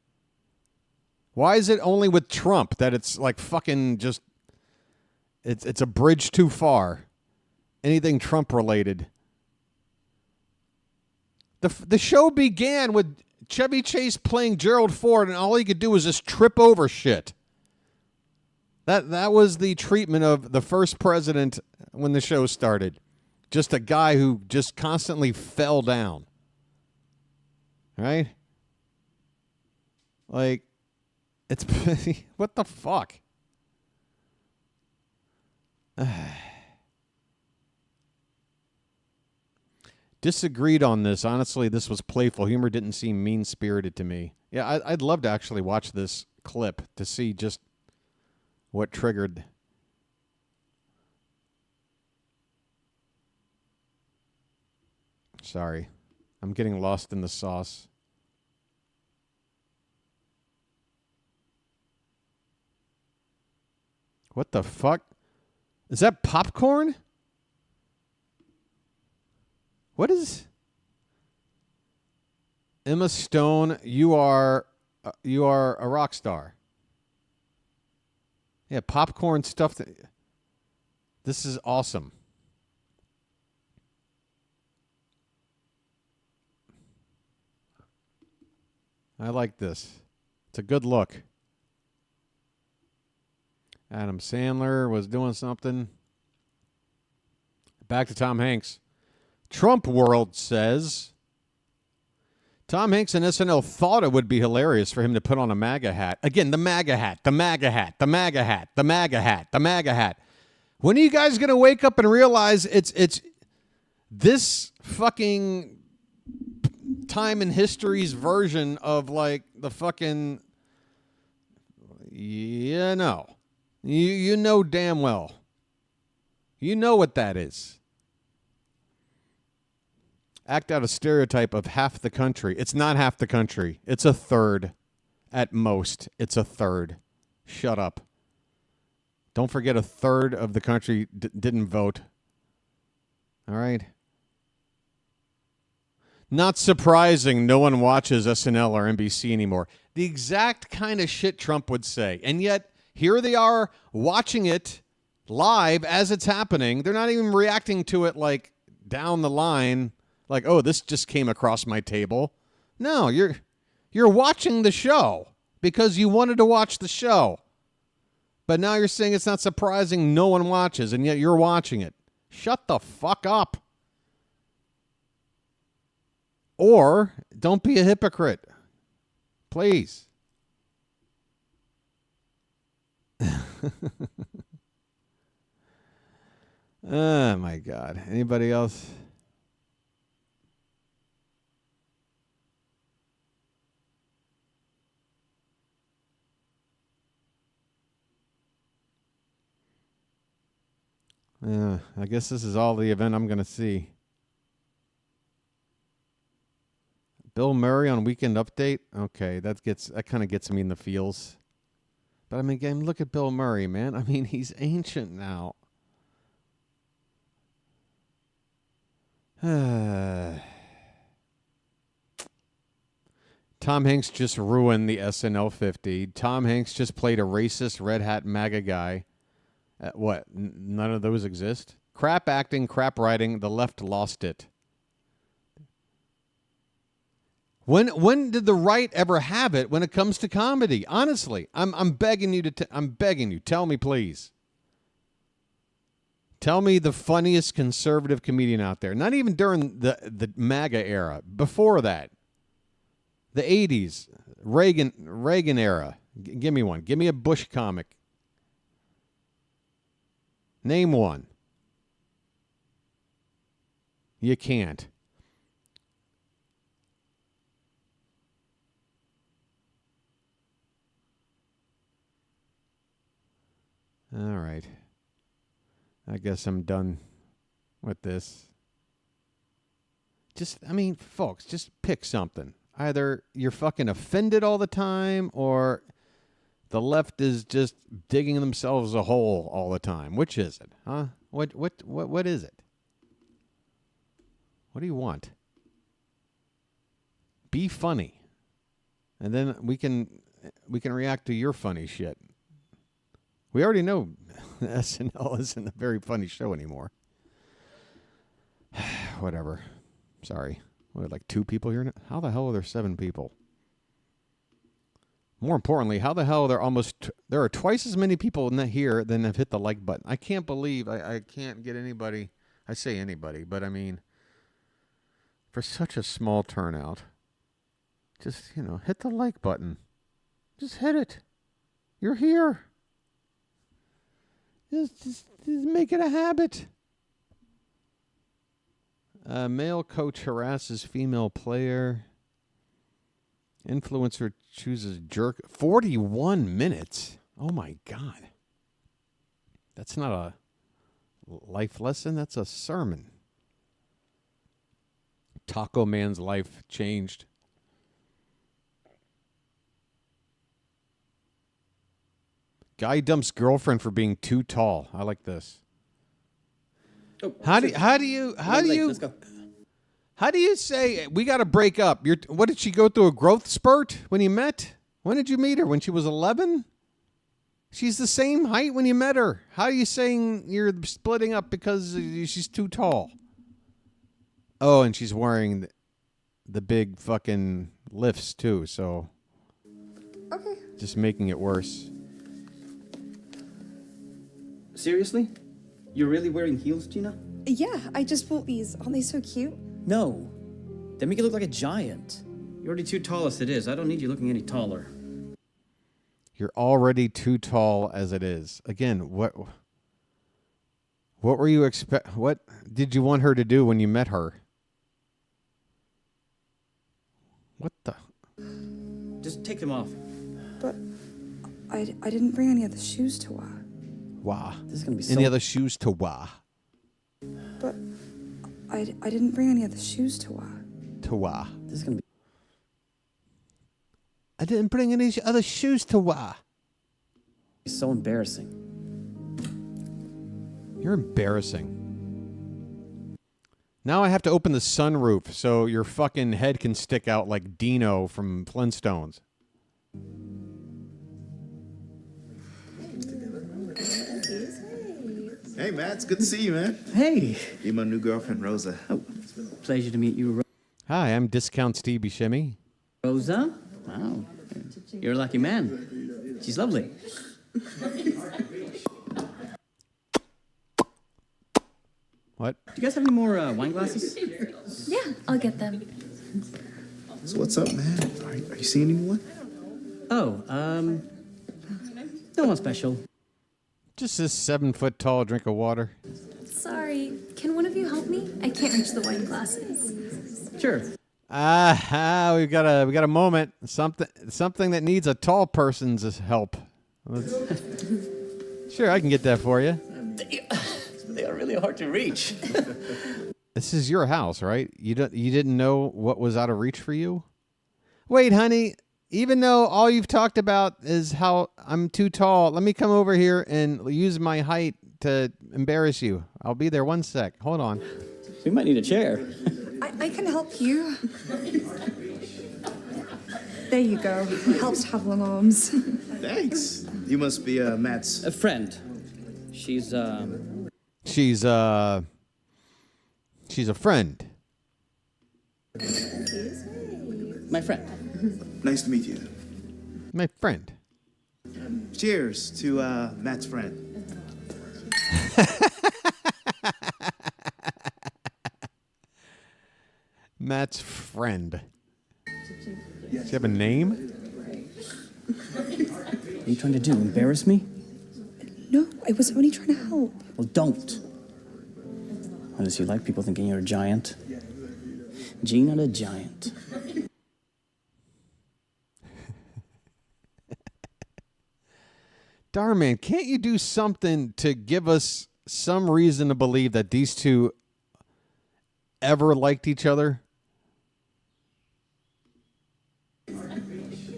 Why is it only with Trump that it's like fucking just... It's a bridge too far. Anything Trump related. The show began with Chevy Chase playing Gerald Ford, and all he could do was just trip over shit. That was the treatment of the first president when the show started. Just a guy who just constantly fell down. Right? Like, it's... What the fuck? Disagreed on this. Honestly, this was playful. Humor didn't seem mean-spirited to me. Yeah, I'd love to actually watch this clip to see just what triggered. Sorry. I'm getting lost in the sauce. What the fuck? Is that popcorn? What is... Emma Stone, you are a rock star. Yeah, popcorn stuff. This is awesome. I like this. It's a good look. Adam Sandler was doing something. Back to Tom Hanks. Trump World says... Tom Hanks and SNL thought it would be hilarious for him to put on a MAGA hat. Again, the MAGA hat, the MAGA hat, the MAGA hat, the MAGA hat, the MAGA hat. When are you guys going to wake up and realize it's this fucking time in history's version of like the fucking, you know damn well. You know what that is. Act out a stereotype of half the country. It's not half the country. It's a third. At most, it's a third. Shut up. Don't forget a third of the country didn't vote. All right? Not surprising no one watches SNL or NBC anymore. The exact kind of shit Trump would say. And yet, here they are watching it live as it's happening. They're not even reacting to it like down the line. Like, oh, this just came across my table. No, you're watching the show because you wanted to watch the show. But now you're saying it's not surprising no one watches, and yet you're watching it. Shut the fuck up. Or don't be a hypocrite. Please. Oh, my God. Anybody else? Yeah, I guess this is all the event I'm going to see. Bill Murray on Weekend Update. Okay, that kind of gets me in the feels. But I mean, again, look at Bill Murray, man. I mean, he's ancient now. Tom Hanks just ruined the SNL 50. Tom Hanks just played a racist red hat MAGA guy. What? None of those exist? Crap acting, crap writing. The left lost it. When did the right ever have it when it comes to comedy? Honestly, I'm begging you I'm begging you. Tell me, please. Tell me the funniest conservative comedian out there. Not even during the MAGA era. Before that, the 80s, Reagan era. Give me one. Give me a Bush comic. Name one. You can't. All right. I guess I'm done with this. Folks, just pick something. Either you're fucking offended all the time or the left is just digging themselves a hole all the time. Which is it, huh? What is it? What do you want? Be funny. And then we can react to your funny shit. We already know SNL isn't a very funny show anymore. Whatever. Sorry. What, like 2 people here now? How the hell are there 7 people? More importantly, how the hell are there are twice as many people here than have hit the like button. I can't believe I can't get anybody. I say anybody, but I mean, for such a small turnout, just, hit the like button. Just hit it. You're here. Just make it a habit. Male coach harasses female player. Influencer chooses jerk. 41 minutes. Oh, my God. That's not a life lesson. That's a sermon. Taco Man's life changed. Guy dumps girlfriend for being too tall. I like this. Oh, how do you say we got to break up? What did she go through a growth spurt when you met? When did you meet her? When she was 11? She's the same height when you met her. How are you saying you're splitting up because she's too tall? Oh, and she's wearing the big fucking lifts too, so okay. Just making it worse. Seriously? You're really wearing heels, Gina? Yeah, I just bought these. Aren't they so cute? No. They make you look like a giant. You're already too tall as it is. I don't need you looking any taller. You're already too tall as it is. Again, what were you what did you want her to do when you met her? What the? Just take them off. But I didn't bring any other shoes to wear. Wah. This is gonna be Any so... other shoes to wah? But I didn't bring any other shoes to wear. To wah. This is gonna be... I didn't bring any other shoes to wah. so embarrassing. You're embarrassing. Now I have to open the sunroof so your fucking head can stick out like Dino from Flintstones. Hey, Matt, it's good to see you, man. Hey. You're my new girlfriend, Rosa. Oh, pleasure to meet you, Hi, I'm Discount Steve Buscemi. Rosa? Wow. You're a lucky man. She's lovely. What? Do you guys have any more wine glasses? Yeah, I'll get them. So what's up, man? Are you seeing anyone? Oh, no one special. Just this 7-foot tall drink of water. Sorry, can one of you help me? I can't reach the wine glasses. Sure. We got a moment. Something that needs a tall person's help. Sure, I can get that for you. They are really hard to reach. This is your house, right? You didn't know what was out of reach for you? Wait, honey, even though all you've talked about is how I'm too tall, let me come over here and use my height to embarrass you. I'll be there 1 sec. Hold on. We might need a chair. I can help you. There you go. Helps to have long arms. Thanks. You must be Matt's... A friend. She's a friend. my friend. Nice to meet you. My friend. Cheers to Matt's friend. Matt's friend. Does he have a name? What are you trying to do? Embarrass me? No, I was only trying to help. Well, don't. Unless you like people thinking you're a giant. Gina the giant. Darn, man, can't you do something to give us some reason to believe that these two ever liked each other?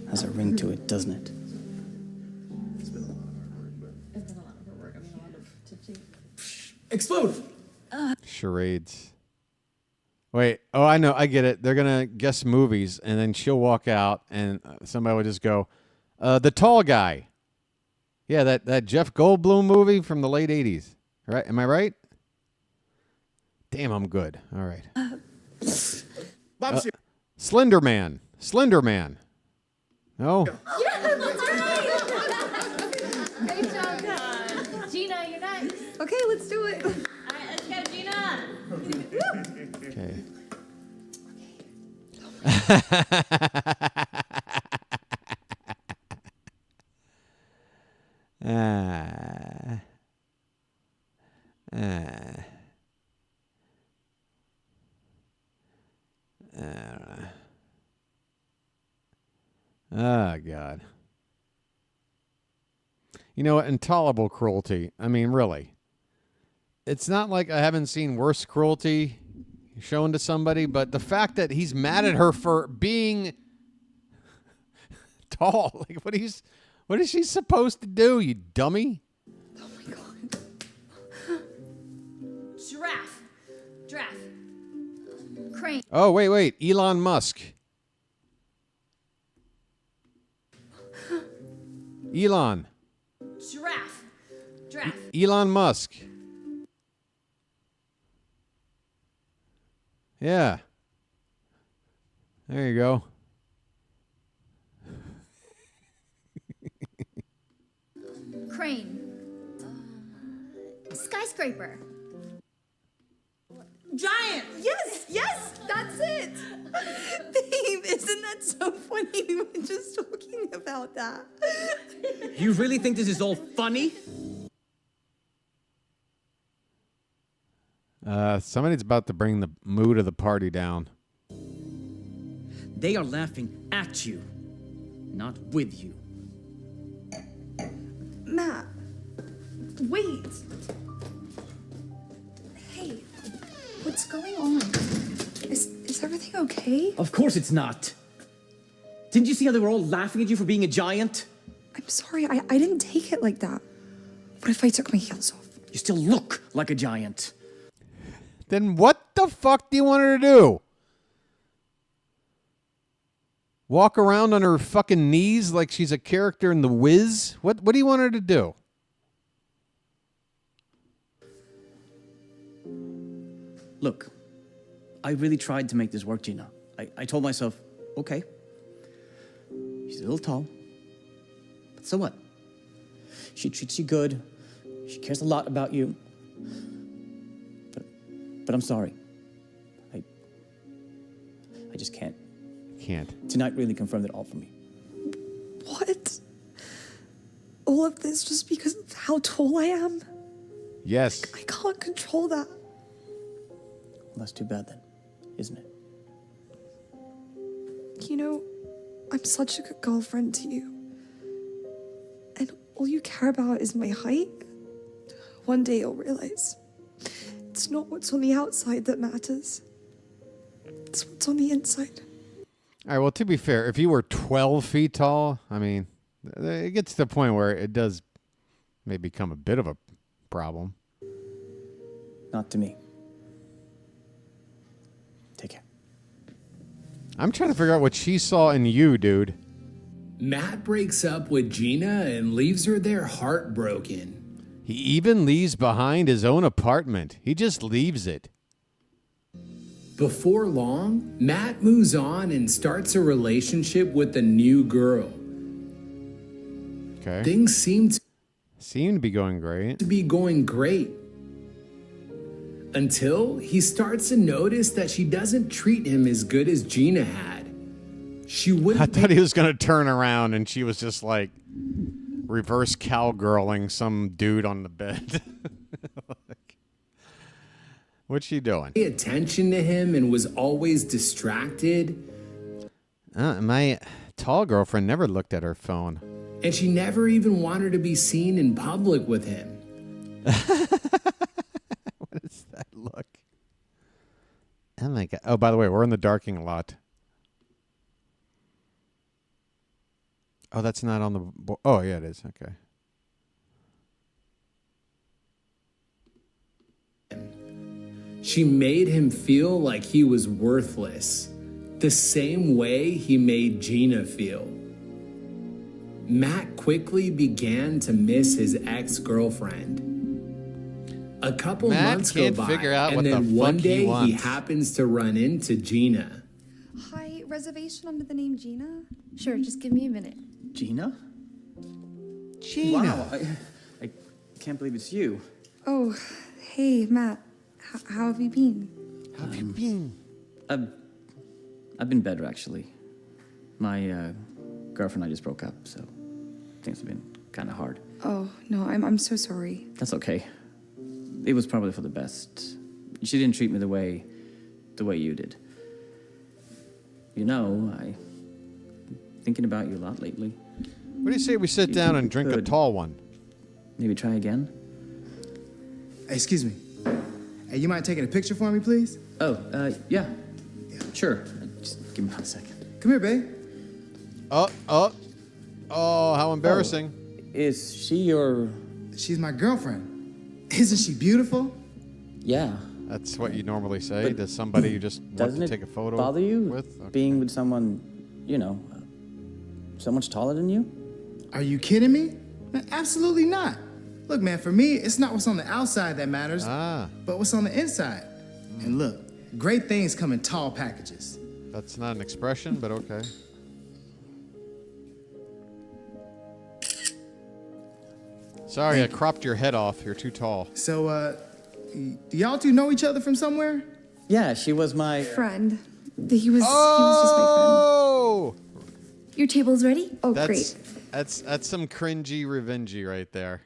Has a ring to it, doesn't it? Explode! Charades. Wait, oh, I know, I get it. They're going to guess movies, and then she'll walk out, and somebody will just go, The Tall Guy. Yeah, that Jeff Goldblum movie from the late 80s. Right? Am I right? Damn, I'm good. All right. Slender Man. Slender Man. No? Yeah, that's right! Great job, Gina, you're next. Okay, let's do it. All right, let's go, Gina. Okay. Oh, God. You know what? Intolerable cruelty. I mean, really. It's not like I haven't seen worse cruelty shown to somebody, but the fact that he's mad at her for being tall. Like, what is she supposed to do, you dummy? Oh, my God. Giraffe. Crane. Oh, wait. Elon Musk. Elon. Giraffe. Elon Musk. Yeah. There you go. Crane. Skyscraper. Giant! Yes, that's it! Babe, isn't that so funny? We were just talking about that. You really think this is all funny? Somebody's about to bring the mood of the party down. They are laughing at you, not with you. Matt, wait. Hey, what's going on? Is everything okay? Of course it's not. Didn't you see how they were all laughing at you for being a giant? I'm sorry, I didn't take it like that. What if I took my heels off? You still look like a giant. Then what the fuck do you want her to do? Walk around on her fucking knees like she's a character in The Wiz? What do you want her to do? Look, I really tried to make this work, Gina. I told myself, okay, she's a little tall, but so what? She treats you good. She cares a lot about you. But I'm sorry. I just can't. Can't. Tonight really confirmed it all for me. What? All of this just because of how tall I am? Yes. I can't control that. Well, that's too bad then, isn't it? You know, I'm such a good girlfriend to you. And all you care about is my height. One day you'll realize it's not what's on the outside that matters. It's what's on the inside. All right, well, to be fair, if you were 12 feet tall, I mean, it gets to the point where it does maybe become a bit of a problem. Not to me. Take care. I'm trying to figure out what she saw in you, dude. Matt breaks up with Gina and leaves her there heartbroken. He even leaves behind his own apartment. He just leaves it. Before long, Matt moves on and starts a relationship with a new girl. Okay. Things seem to be going great. Until he starts to notice that she doesn't treat him as good as Gina had. She wouldn't. I thought he was going to turn around and she was just like reverse cowgirling some dude on the bed. Like, what's she doing? Pay attention to him and was always distracted. My tall girlfriend never looked at her phone. And she never even wanted to be seen in public with him. What is that look? Oh my God. Oh, by the way, we're in the darking lot. Oh, that's not on the board. Oh, yeah, it is. Okay. She made him feel like he was worthless, the same way he made Gina feel. Matt quickly began to miss his ex-girlfriend. A couple months go by, and then one day he happens to run into Gina. Hi, reservation under the name Gina? Sure, just give me a minute. Gina? Gina. Wow, I can't believe it's you. Oh, hey, Matt. How have you been? How have you been? I've been better, actually. My girlfriend and I just broke up, so things have been kind of hard. Oh, no, I'm so sorry. That's okay. It was probably for the best. She didn't treat me the way you did. You know, I've been thinking about you a lot lately. What do you say we sit down and drink a tall one? Maybe try again? Hey, excuse me. Hey, you mind taking a picture for me, please? Oh, yeah. Sure. Just give me 1 second. Come here, babe. Oh, how embarrassing. Is she your... She's my girlfriend. Isn't she beautiful? Yeah. That's what you normally say to somebody you just want to take a photo with? Doesn't it bother you being with someone, you know, so much taller than you? Are you kidding me? Man, absolutely not. Look, man, for me, it's not what's on the outside that matters, but what's on the inside. And look, great things come in tall packages. That's not an expression, but okay. Sorry, I cropped your head off. You're too tall. So, do y'all two know each other from somewhere? Yeah, she was my... Friend. He was just my friend. Your table's ready? Oh, great. That's some cringy revengey right there.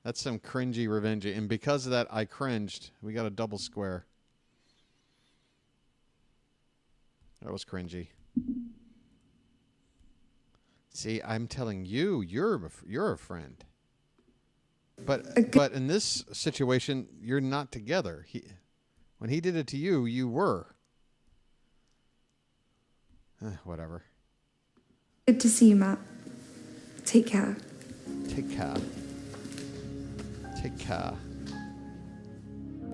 That's some cringy revengey. And because of that, I cringed. We got a double square. That was cringy. See, I'm telling you, you're a friend. But in this situation, you're not together. When he did it to you, you were. Whatever. Good to see you, Matt. Take care. Take care. Take care.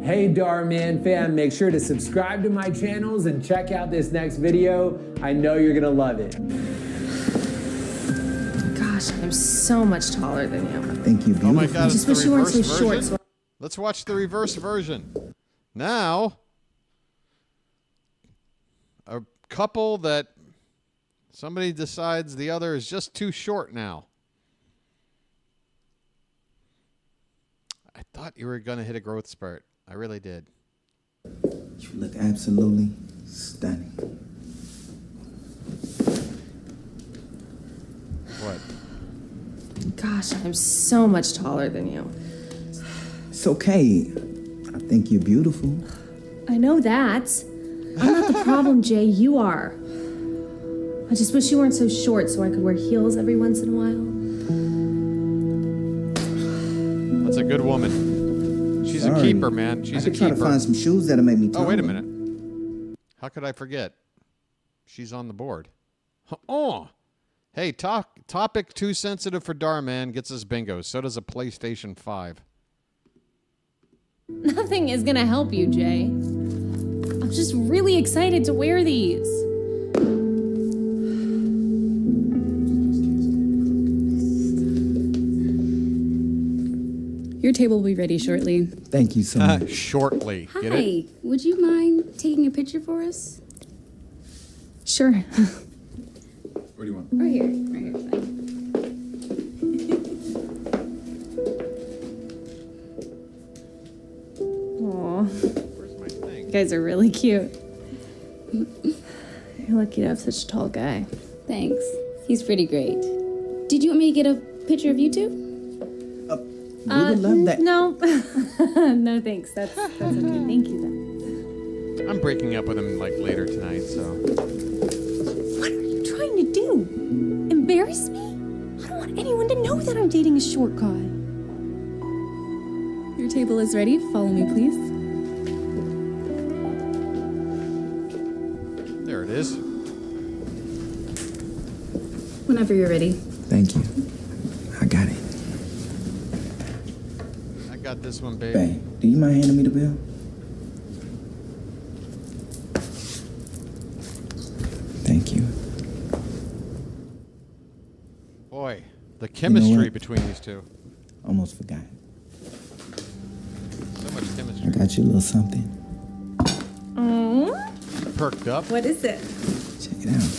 Hey Darman fam, make sure to subscribe to my channels and check out this next video. I know you're gonna love it. Gosh, I'm so much taller than you. Thank you. Oh my God! I just wish you weren't so short. So Let's watch the reverse version. Now, a couple that somebody decides the other is just too short now. I thought you were going to hit a growth spurt. I really did. You look absolutely stunning. What? gosh, I'm so much taller than you. It's okay. I think you're beautiful. I know that. I'm not the problem, Jay. You are. I just wish you weren't so short so I could wear heels every once in a while. That's a good woman. She's a keeper, man. She's a keeper. I could try to find some shoes that'll make me taller. Oh, wait a minute. How could I forget? She's on the board. Oh! Hey, topic too sensitive for Darman gets us bingo. So does a PlayStation 5. Nothing is gonna help you, Jay. I'm just really excited to wear these. Your table will be ready shortly. Thank you so much. Shortly. Hi. Get it? Would you mind taking a picture for us? Sure. Where do you want? Right here. Right here. Fine. Aw. Where's my thing? You guys are really cute. You're lucky to have such a tall guy. Thanks. He's pretty great. Did you want me to get a picture of you two? We would love that. No. No, thanks. That's okay. Thank you, though. I'm breaking up with him like later tonight, so. What are you trying to do? Embarrass me? I don't want anyone to know that I'm dating a short guy. Your table is ready. Follow me, please. There it is. Whenever you're ready. Thank you. I got it. I got this one, babe. Babe, do you mind handing me the bill? Thank you. Boy, the chemistry what? between these two. Almost forgot. So much I chemistry. got you a little something. Perked up. What is it? Check it out.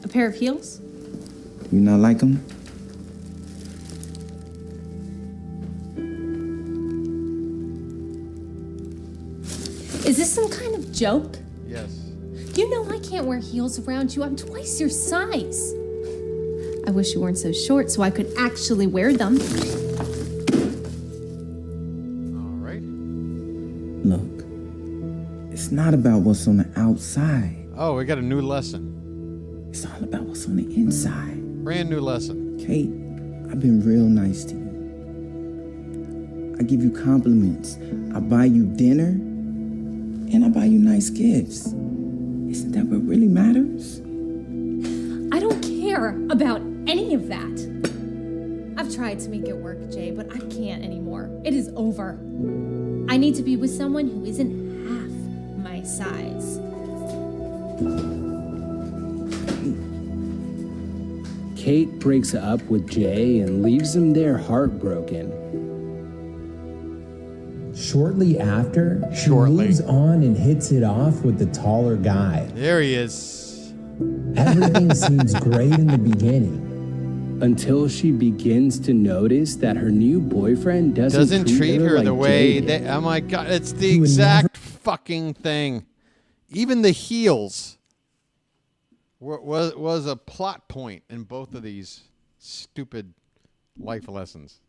A pair of heels? Do you not like them? Is this some kind of joke? Yes. You know I can't wear heels around you. I'm twice your size. I wish you weren't so short so I could actually wear them. All right. Look, it's not about what's on the outside. Oh, we got a new lesson. It's all about what's on the inside. Brand new lesson. Kate, I've been real nice to you. I give you compliments. I buy you dinner, and I buy you nice gifts. Isn't that what really matters? I don't care about any of that. I've tried to make it work, Jay, but I can't anymore. It is over. I need to be with someone who isn't half my size. Kate breaks up with Jay and leaves him there heartbroken. Shortly after, she moves on and hits it off with the taller guy. There he is. Everything seems great in the beginning. Until she begins to notice that her new boyfriend doesn't treat her the like way Jay they. did. Oh my God! It's the exact fucking thing. Even the heels was a plot point in both of these stupid life lessons.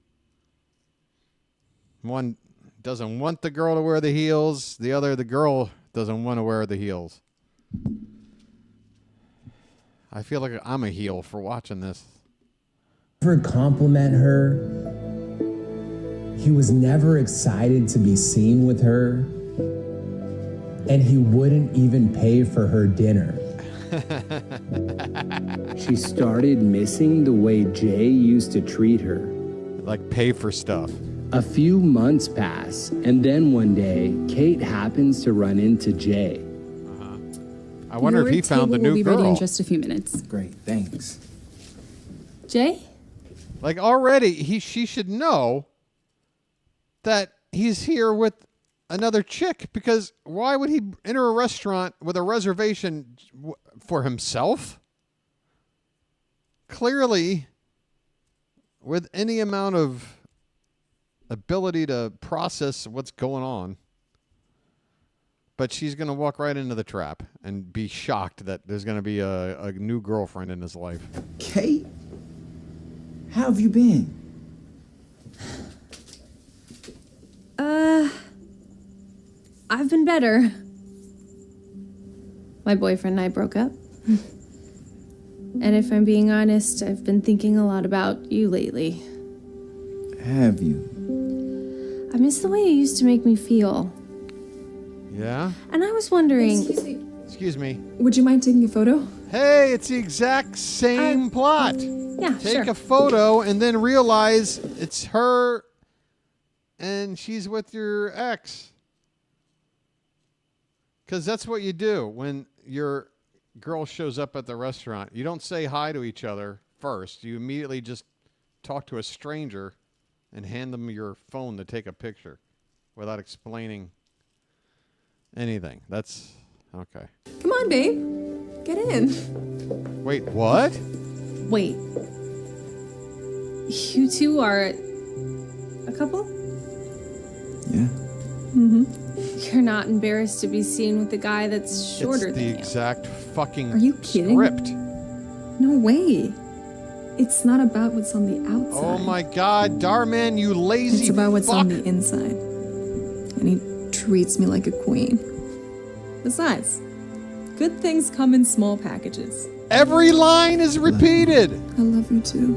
One doesn't want the girl to wear the heels. The girl doesn't want to wear the heels. I feel like I'm a heel for watching this. Never compliment her. He was never excited to be seen with her. And he wouldn't even pay for her dinner. She started missing the way Jay used to treat her. Like pay for stuff. A few months pass, and then one day, Kate happens to run into Jay. I wonder if he found the new will be girl. ready in just a few minutes. Great, thanks. Jay? Like already, she should know that he's here with another chick, because why would he enter a restaurant with a reservation for himself? Clearly, with any amount of ability to process what's going on. But she's going to walk right into the trap and be shocked that there's going to be a new girlfriend in his life. Kate, how have you been? I've been better. My boyfriend and I broke up. And if I'm being honest, I've been thinking a lot about you lately. Have you? I miss the way you used to make me feel. Yeah? And I was wondering... Excuse me. Would you mind taking a photo? Hey, it's the exact same plot. Yeah, Take sure. a photo and then realize it's her and she's with your ex. Because that's what you do when your girl shows up at the restaurant. You don't say hi to each other first. You immediately just talk to a stranger and hand them your phone to take a picture without explaining anything. That's okay. Come on, babe. Get in. Wait, what? Wait. You two are a couple? Yeah. Mm-hmm. You're not embarrassed to be seen with a guy that's shorter It's than the you. exact fucking Are you kidding? script. No way. It's not about what's on the outside. Oh my God, Darman, you lazy It's about what's fuck. on the inside. And he treats me like a queen. Besides, good things come in small packages. Every line is repeated. I love you too.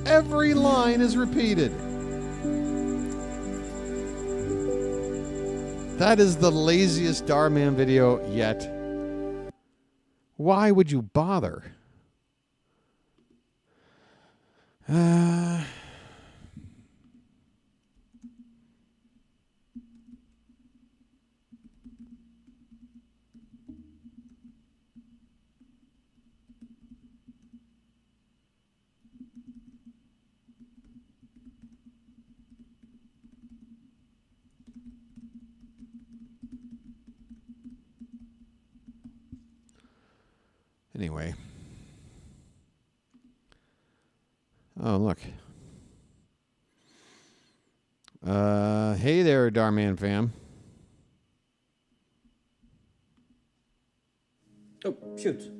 Every line is repeated. That is the laziest Darman video yet. Why would you bother? Anyway. Oh, look. Hey there, Darman fam. Oh, shoot.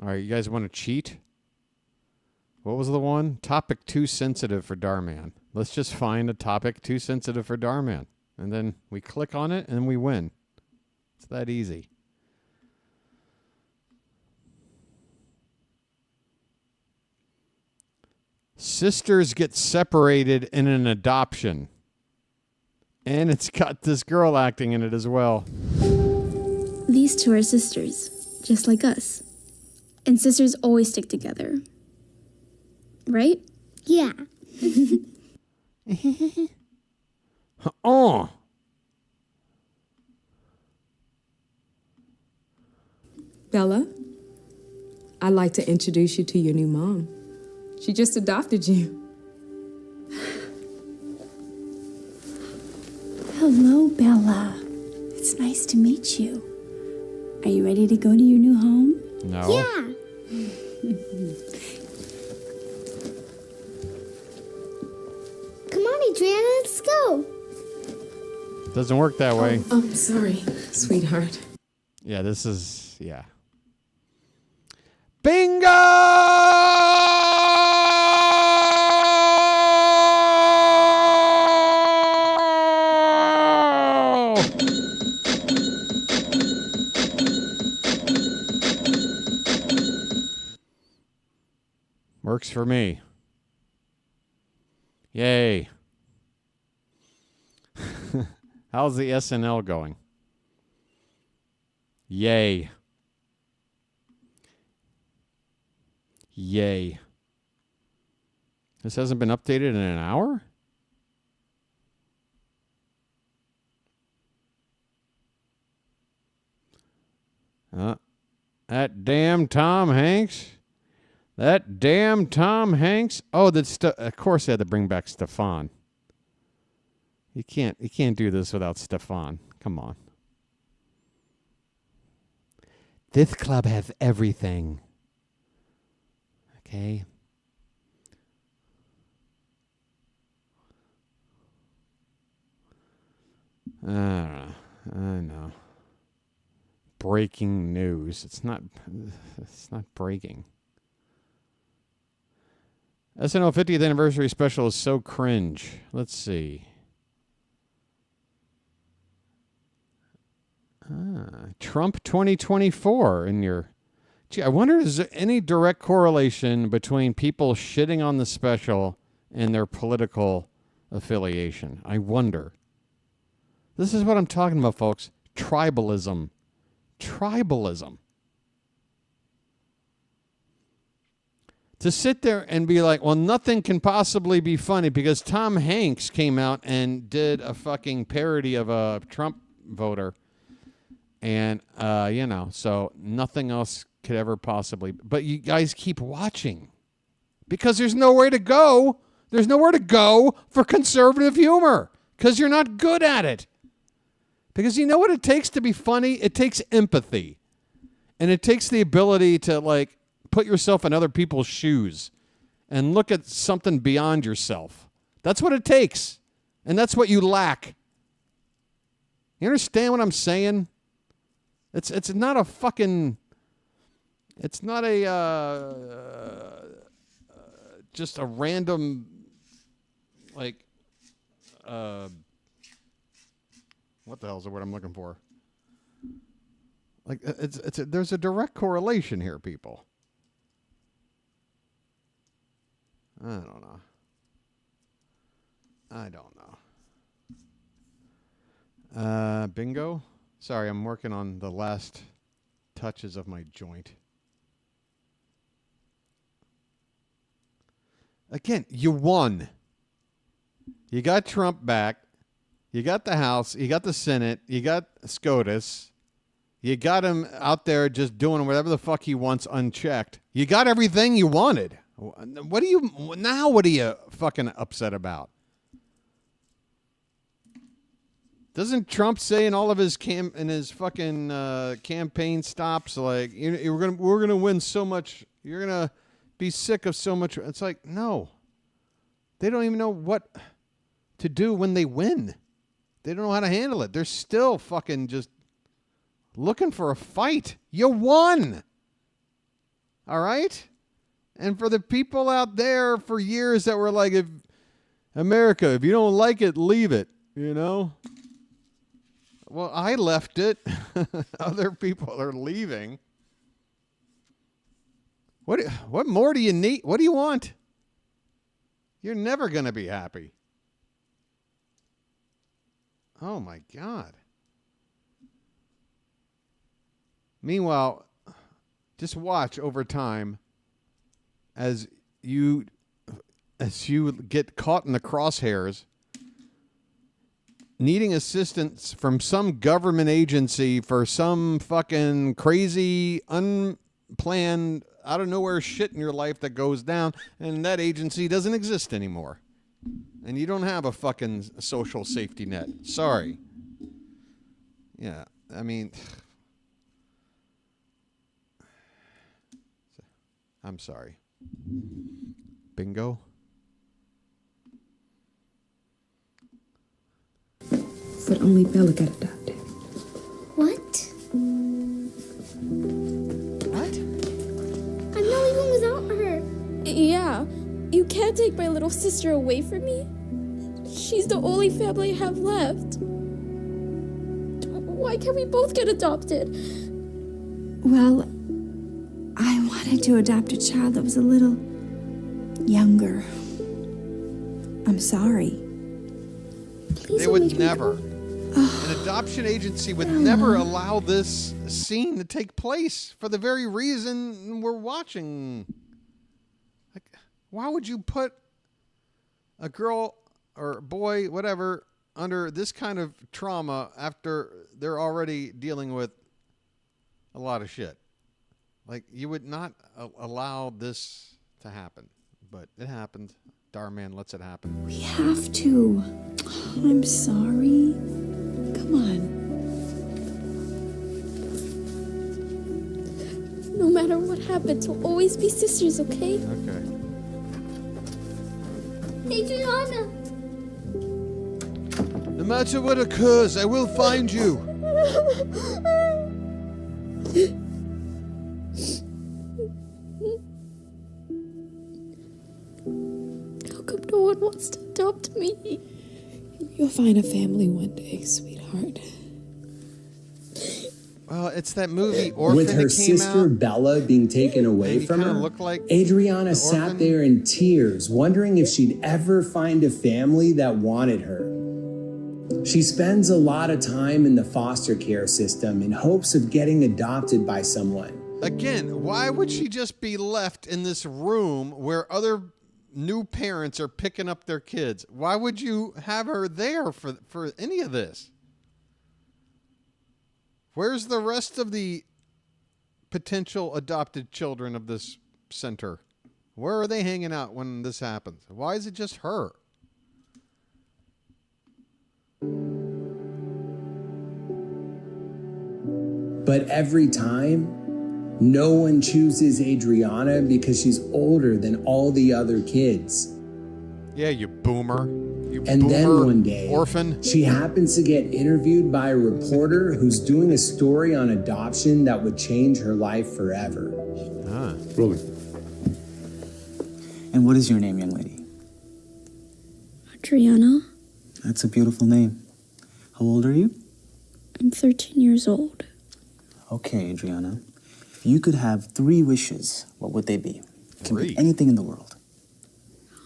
All right, you guys want to cheat? What was the one? Topic too sensitive for Darman. Let's just find a topic too sensitive for Darman. And then we click on it and we win. It's that easy. Sisters get separated in an adoption. And it's got this girl acting in it as well. These two are sisters, just like us. And sisters always stick together. Right? Yeah. Oh. Bella, I'd like to introduce you to your new mom. She just adopted you. Hello, Bella. It's nice to meet you. Are you ready to go to your new home? No. Yeah. Come on, Adriana, let's go. Doesn't work that way. Oh, I'm sorry, sweetheart. Yeah, this is, yeah. Bingo! for me. Yay. How's the SNL going? Yay. Yay. This hasn't been updated in an hour? That damn Tom Hanks. That damn Tom Hanks. Oh, of course they had to bring back Stefan. You can't do this without Stefan. Come on. This club has everything. Okay. I know. Breaking news. It's not breaking. SNL 50th anniversary special is so cringe. Let's see. Trump 2024 in your... Gee, I wonder, is there any direct correlation between people shitting on the special and their political affiliation? I wonder. This is what I'm talking about, folks. Tribalism. Tribalism. To sit there and be like, well, nothing can possibly be funny because Tom Hanks came out and did a fucking parody of a Trump voter. And, so nothing else could ever possibly. But you guys keep watching because there's nowhere to go. There's nowhere to go for conservative humor because you're not good at it. Because you know what it takes to be funny? It takes empathy. And it takes the ability to, like, put yourself in other people's shoes and look at something beyond yourself. That's what it takes. And that's what you lack. You understand what I'm saying? It's not a fucking... It's not a... just a random... Like... what the hell is the word I'm looking for? Like, there's a direct correlation here, people. I don't know. Bingo? Sorry, I'm working on the last touches of my joint. Again, you won. You got Trump back. You got the House. You got the Senate. You got SCOTUS. You got him out there just doing whatever the fuck he wants unchecked. You got everything you wanted. What are you fucking upset about? Doesn't Trump say in all of his fucking campaign stops, like, we're gonna win so much, you're gonna be sick of so much? It's like, no. They don't even know what to do when they win. They don't know how to handle it. They're still fucking just looking for a fight. You won. All right? And for the people out there for years that were like, if you don't like it, leave it, you know? Well, I left it. Other people are leaving. What more do you need? What do you want? You're never going to be happy. Oh, my God. Meanwhile, just watch over time as you get caught in the crosshairs, needing assistance from some government agency for some fucking crazy, unplanned, out of nowhere shit in your life that goes down, and that agency doesn't exist anymore. And you don't have a fucking social safety net. Sorry. Yeah, I mean, I'm sorry. Bingo? But only Bella got adopted. What? What? I'm not leaving without her. Yeah, you can't take my little sister away from me. She's the only family I have left. Why can't we both get adopted? Well, I wanted to adopt a child that was a little younger. I'm sorry. They would never. An adoption agency would never allow this scene to take place for the very reason we're watching. Like, why would you put a girl or boy, whatever, under this kind of trauma after they're already dealing with a lot of shit? Like, you would not allow this to happen, but it happened. Darman lets it happen. We have to. I'm sorry. Come on. No matter what happens, we'll always be sisters, okay? Okay. Adriana! No matter what occurs, I will find you. How come no one wants to adopt me? You'll find a family one day, sweetheart. Well, it's that movie Orphan With her that came sister out. Bella being taken away from her, looked like Adriana sat there in tears, wondering if she'd ever find a family that wanted her. She spends a lot of time in the foster care system in hopes of getting adopted by someone. Again, why would she just be left in this room where other new parents are picking up their kids? Why would you have her there for any of this? Where's the rest of the potential adopted children of this center? Where are they hanging out when this happens? Why is it just her? But every time, no one chooses Adriana because she's older than all the other kids. Yeah, you boomer. You And boomer then one day, orphan. she happens to get interviewed by a reporter who's doing a story on adoption that would change her life forever. Rolling. And what is your name, young lady? Adriana, That's a beautiful name. How old are you? I'm 13 years old. Okay, Adriana. If you could have 3 wishes, what would they be? Can be 3? anything in the world.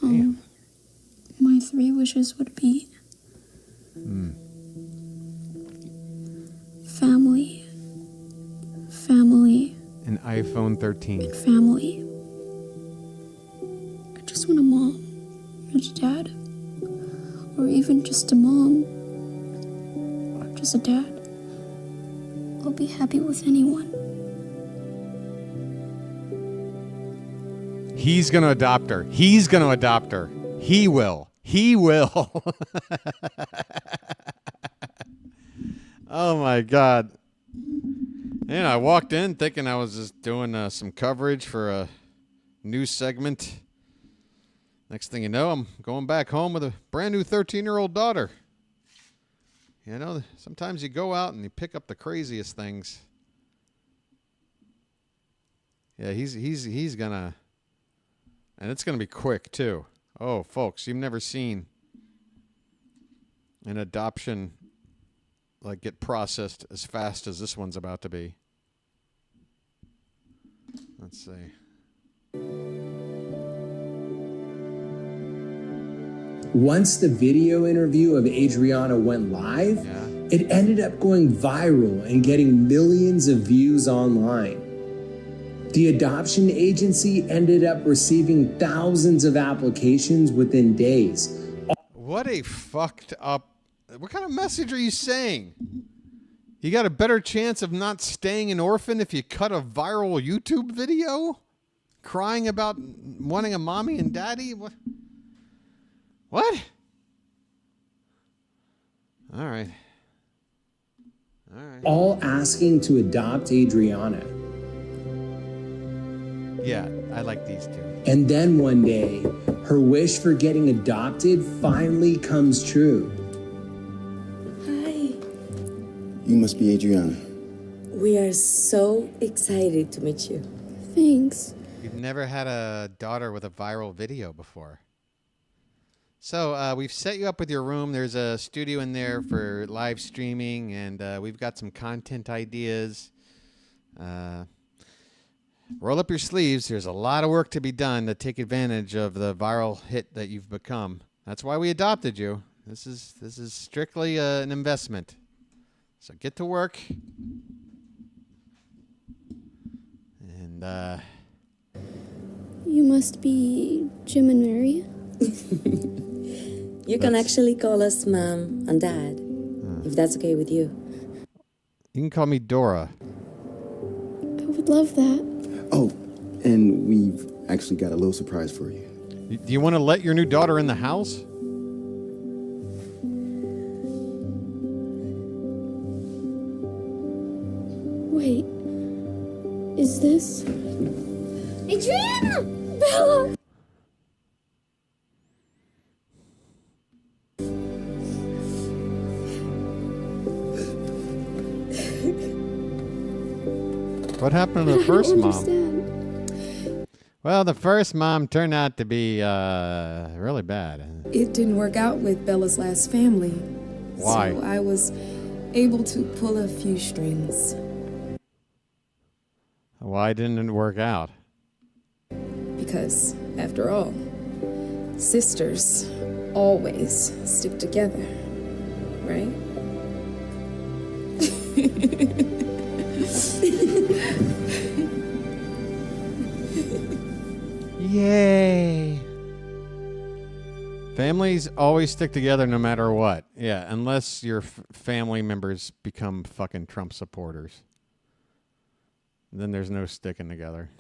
My 3 wishes would be family, family, An iPhone 13. family. I just want a mom and a dad. Or even just a mom. Or just a dad. I'll be happy with anyone. He's going to adopt her. He's going to adopt her. He will. He will. Oh, my God. And I walked in thinking I was just doing some coverage for a news segment. Next thing you know, I'm going back home with a brand new 13-year-old daughter. You know, sometimes you go out and you pick up the craziest things. Yeah, he's gonna, and it's gonna be quick too. Oh, folks, you've never seen an adoption like get processed as fast as this one's about to be. Let's see. Once the video interview of Adriana went live, it ended up going viral and getting millions of views online. The adoption agency ended up receiving thousands of applications within days. What a fucked up... What kind of message are you saying? You got a better chance of not staying an orphan if you cut a viral YouTube video? Crying about wanting a mommy and daddy? What? What? All right. All right. All asking to adopt Adriana. Yeah, I like these two. And then one day, her wish for getting adopted finally comes true. Hi. You must be Adriana. We are so excited to meet you. Thanks. You've never had a daughter with a viral video before. So we've set you up with your room. There's a studio in there for live streaming, and we've got some content ideas. roll up your sleeves. There's a lot of work to be done to take advantage of the viral hit that you've become. That's why we adopted you. This is strictly an investment. So get to work. And You must be Jim and Mary. You can actually call us Mom and Dad, if that's okay with you. you can call me Dora. I would love that. Oh, and we've actually got a little surprise for you. Do you want to let your new daughter in the house? Wait. Is this... Adrian! Bella! What happened to the first mom? Understand. Well, the first mom turned out to be really bad. It didn't work out with Bella's last family. Why? So I was able to pull a few strings. Why didn't it work out? Because, after all, sisters always stick together, right? Yay! Families always stick together no matter what. Yeah, unless your family members become fucking Trump supporters. Then there's no sticking together.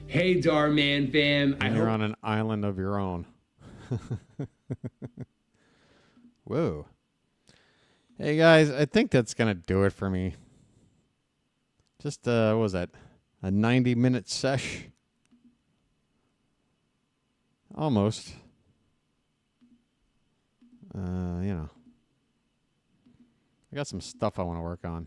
Hey, Darman fam. And you're on an island of your own. Whoa. Hey, guys, I think that's going to do it for me. Just, what was that? A 90-minute sesh? Almost. You know. I got some stuff I want to work on.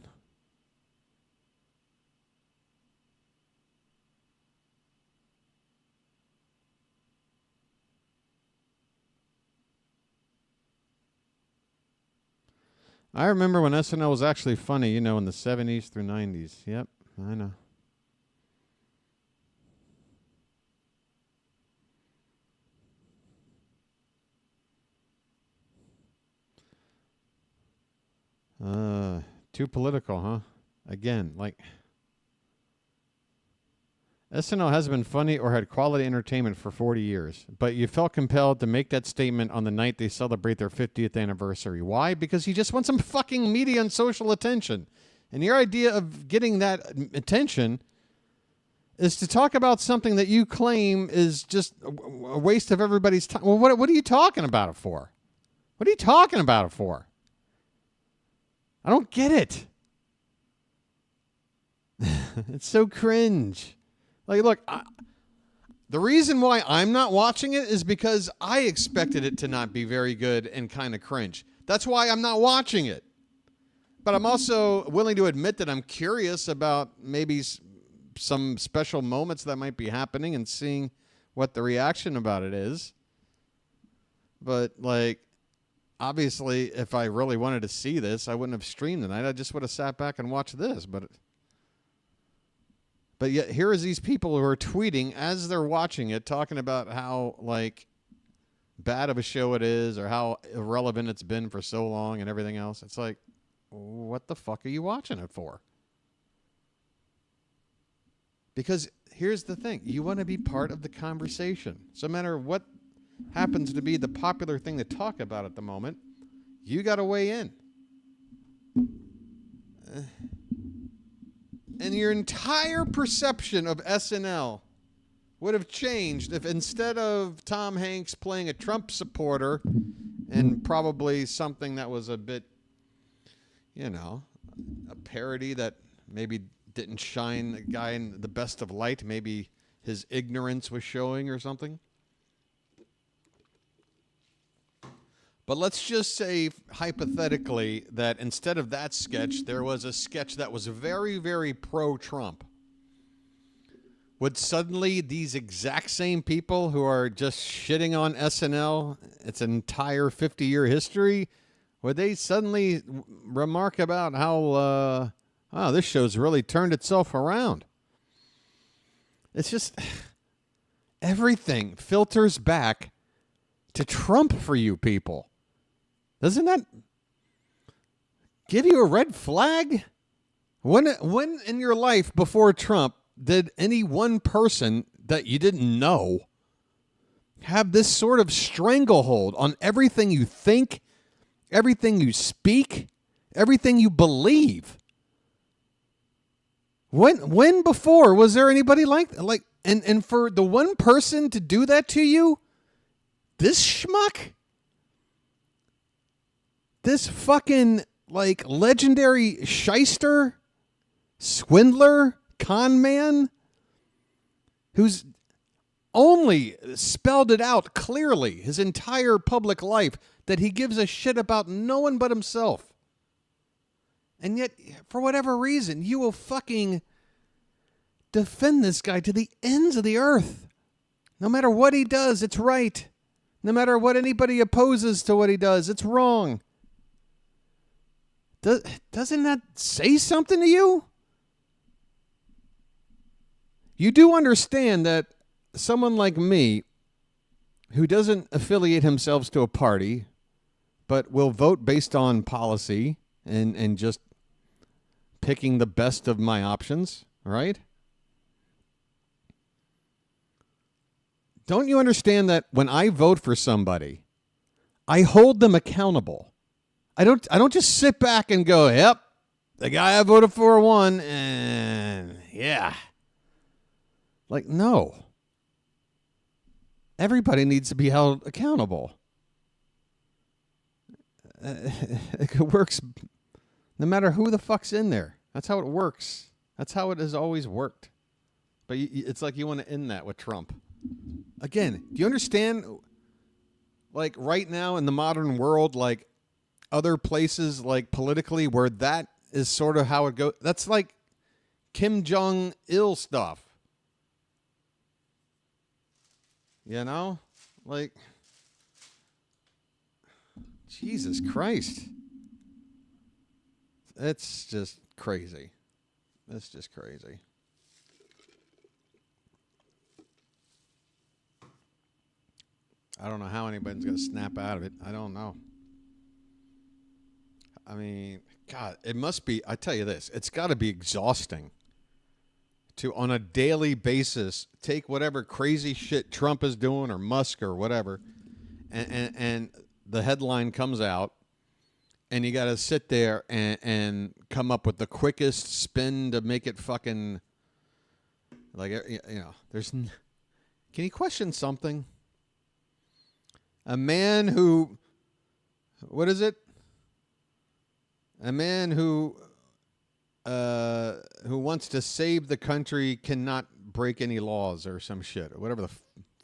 I remember when SNL was actually funny, you know, in the 70s through 90s. Yep, I know. Too political, huh? Again, like... SNL has been funny or had quality entertainment for 40 years, but you felt compelled to make that statement on the night they celebrate their 50th anniversary. Why? Because you just want some fucking media and social attention. And your idea of getting that attention is to talk about something that you claim is just a waste of everybody's time. Well, what are you talking about it for? What are you talking about it for? I don't get it. It's so cringe. Like, look, the reason why I'm not watching it is because I expected it to not be very good and kind of cringe. That's why I'm not watching it. But I'm also willing to admit that I'm curious about maybe some special moments that might be happening and seeing what the reaction about it is. But, like, obviously, if I really wanted to see this, I wouldn't have streamed tonight. I just would have sat back and watched this. But yet, here is these people who are tweeting as they're watching it, talking about how, like, bad of a show it is or how irrelevant it's been for so long and everything else. It's like, what the fuck are you watching it for? Because here's the thing. You want to be part of the conversation. So no matter what happens to be the popular thing to talk about at the moment, you got to weigh in. And your entire perception of SNL would have changed if instead of Tom Hanks playing a Trump supporter and probably something that was a bit, you know, a parody that maybe didn't shine the guy in the best of light, maybe his ignorance was showing or something. But let's just say, hypothetically, that instead of that sketch, there was a sketch that was very, very pro-Trump. Would suddenly these exact same people who are just shitting on SNL, its entire 50-year history, would they suddenly remark about how Wow, this show's really turned itself around. It's just everything filters back to Trump for you people. Doesn't that give you a red flag? When in your life before Trump did any one person that you didn't know have this sort of stranglehold on everything you think, everything you speak, everything you believe? When before was there anybody like and for the one person to do that to you, this schmuck, this fucking like legendary shyster, swindler, con man, who's only spelled it out clearly his entire public life that he gives a shit about no one but himself. And yet, for whatever reason, you will fucking defend this guy to the ends of the earth. No matter what he does, it's right. No matter what anybody opposes to what he does, it's wrong. Doesn't that say something to you? You do understand that someone like me, who doesn't affiliate himself to a party, but will vote based on policy and just picking the best of my options, right? Don't you understand that when I vote for somebody, I hold them accountable? I don't just sit back and go, yep, the guy I voted for won, and yeah. Like, no. Everybody needs to be held accountable. It works no matter who the fuck's in there. That's how it works. That's how it has always worked. But it's like you want to end that with Trump. Again, do you understand, like, right now in the modern world, like, other places, like, politically, where that is sort of how it goes? That's like Kim Jong-il stuff. You know? Like, Jesus Christ. It's just crazy. It's just crazy. I don't know how anybody's going to snap out of it. I don't know. I mean, God, it must be, I tell you this, it's got to be exhausting to, on a daily basis, take whatever crazy shit Trump is doing or Musk or whatever, and the headline comes out, and you got to sit there and come up with the quickest spin to make it fucking, like, you know, can you question something? A man who, what is it? A man who wants to save the country cannot break any laws or some shit, or whatever the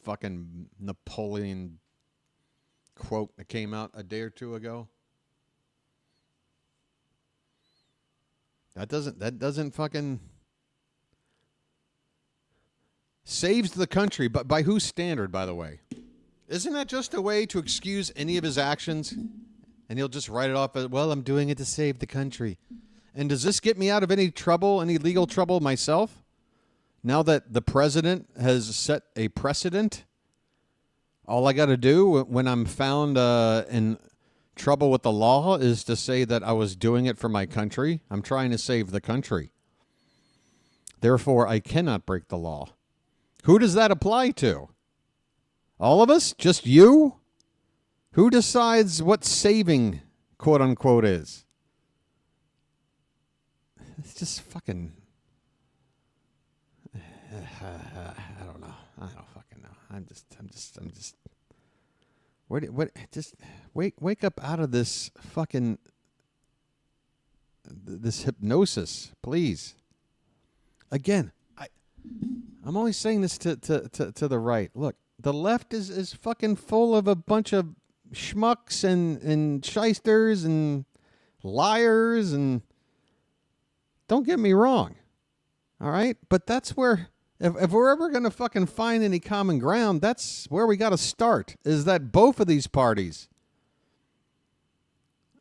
fucking Napoleon quote that came out a day or two ago. That doesn't fucking saves the country, but by whose standard, by the way? Isn't that just a way to excuse any of his actions? And he'll just write it off as, well, I'm doing it to save the country. And does this get me out of any trouble, any legal trouble myself? Now that the president has set a precedent, all I got to do when I'm found in trouble with the law is to say that I was doing it for my country. I'm trying to save the country. Therefore, I cannot break the law. Who does that apply to? All of us? Just you? Who decides what saving, quote unquote, is? It's just fucking, I don't know. I don't fucking know. I'm just, just wake up out of this fucking, this hypnosis, please. Again, I'm only saying this to the right. Look, the left is fucking full of a bunch of schmucks and shysters and liars, and don't get me wrong. All right? But that's where, if we're ever going to fucking find any common ground, that's where we got to start, is that both of these parties,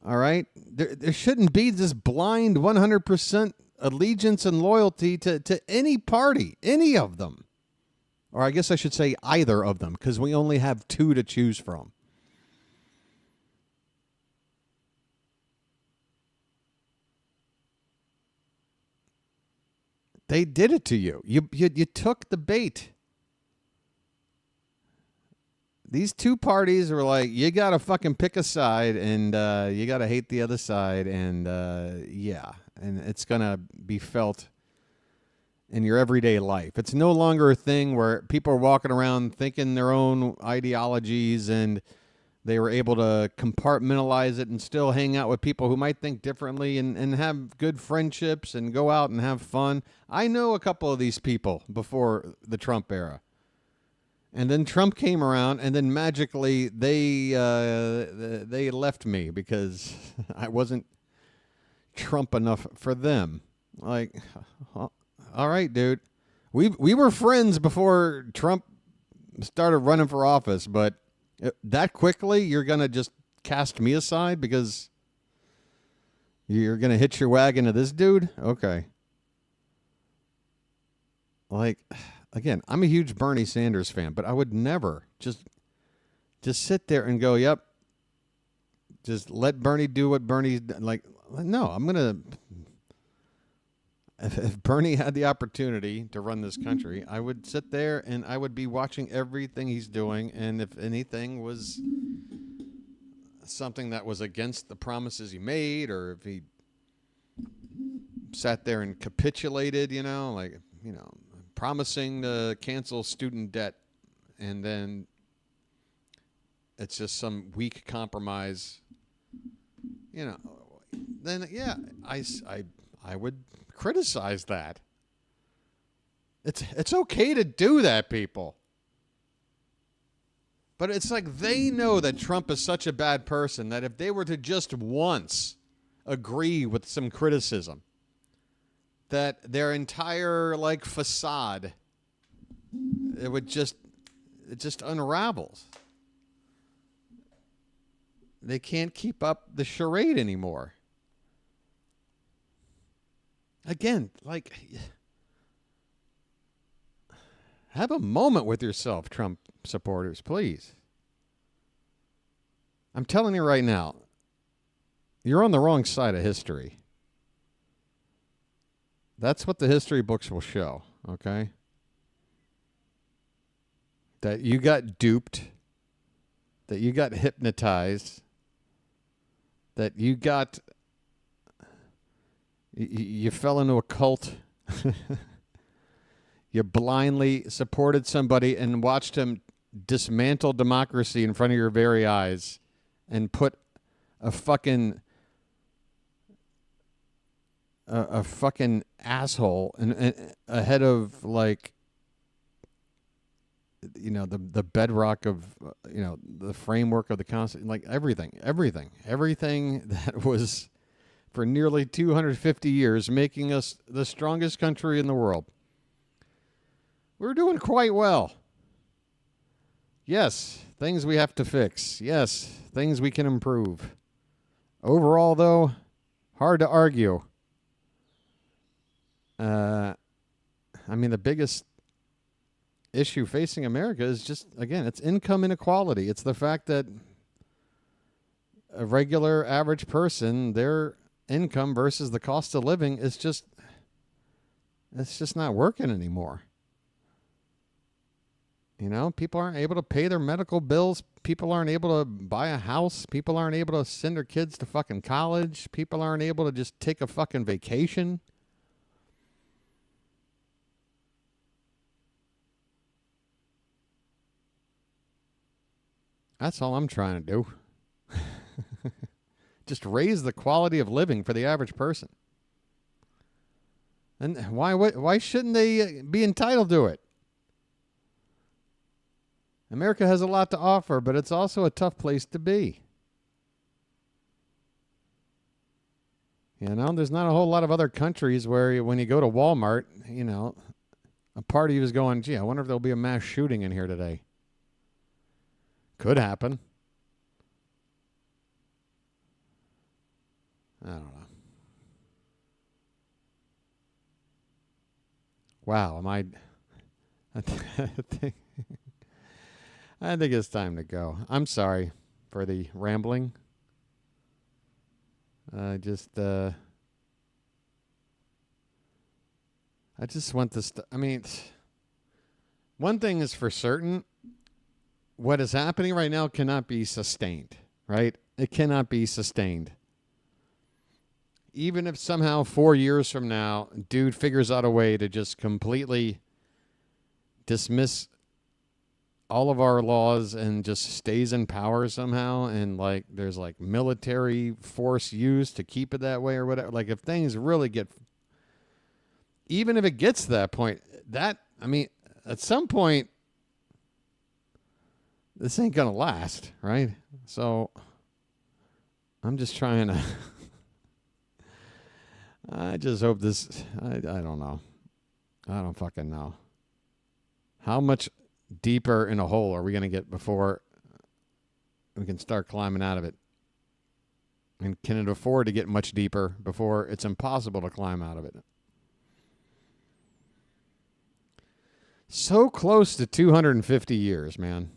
all right, there shouldn't be this blind 100% allegiance and loyalty to any party, any of them. Or I guess I should say either of them, because we only have two to choose from. They did it to you. You took the bait. These two parties were like, you got to fucking pick a side, and you got to hate the other side, and yeah. And it's going to be felt in your everyday life. It's no longer a thing where people are walking around thinking their own ideologies, and they were able to compartmentalize it and still hang out with people who might think differently and have good friendships and go out and have fun. I know a couple of these people before the Trump era. And then Trump came around, and then magically they left me because I wasn't Trump enough for them. Like, all right, dude. We were friends before Trump started running for office, but that quickly you're going to just cast me aside because you're going to hitch your wagon to this dude? Okay. Like, again, I'm a huge Bernie Sanders fan, but I would never just sit there and go, yep, just let Bernie do what Bernie's like. No, I'm going to. If Bernie had the opportunity to run this country, I would sit there and I would be watching everything he's doing. And if anything was something that was against the promises he made, or if he sat there and capitulated, promising to cancel student debt, and then it's just some weak compromise, then yeah, I would criticize that. It's okay to do that, people. But it's like they know that Trump is such a bad person that if they were to just once agree with some criticism, that their entire facade, it just unravels. They can't keep up the charade anymore. Again, have a moment with yourself, Trump supporters, please. I'm telling you right now, you're on the wrong side of history. That's what the history books will show, okay? That you got duped, that you got hypnotized, that you got... You fell into a cult. You blindly supported somebody and watched him dismantle democracy in front of your very eyes and put a fucking asshole ahead of the bedrock of the framework of the Constitution, everything that was for nearly 250 years, making us the strongest country in the world. We're doing quite well. Yes, things we have to fix. Yes, things we can improve. Overall, though, hard to argue. The biggest issue facing America is just, again, it's income inequality. It's the fact that a regular average person, their income versus the cost of living is just not working anymore. People aren't able to pay their medical bills. People aren't able to buy a house. People aren't able to send their kids to fucking college. People aren't able to just take a fucking vacation. That's all I'm trying to do. Just raise the quality of living for the average person. And why shouldn't they be entitled to it? America has a lot to offer, but it's also a tough place to be. There's not a whole lot of other countries where when you go to Walmart, a part of you is going, gee, I wonder if there'll be a mass shooting in here today. Could happen. I don't know. Wow, I think it's time to go. I'm sorry for the rambling. I just want this. I mean, one thing is for certain: what is happening right now cannot be sustained. Right? It cannot be sustained. Even if somehow 4 years from now, dude figures out a way to just completely dismiss all of our laws and just stays in power somehow, and like there's like military force used to keep it that way or whatever. Like if things really get, even if it gets to that point, I mean, at some point, this ain't gonna last, right? So I'm just trying to. I just hope this. I don't know. I don't fucking know. How much deeper in a hole are we going to get before we can start climbing out of it? And can it afford to get much deeper before it's impossible to climb out of it? So close to 250 years, man.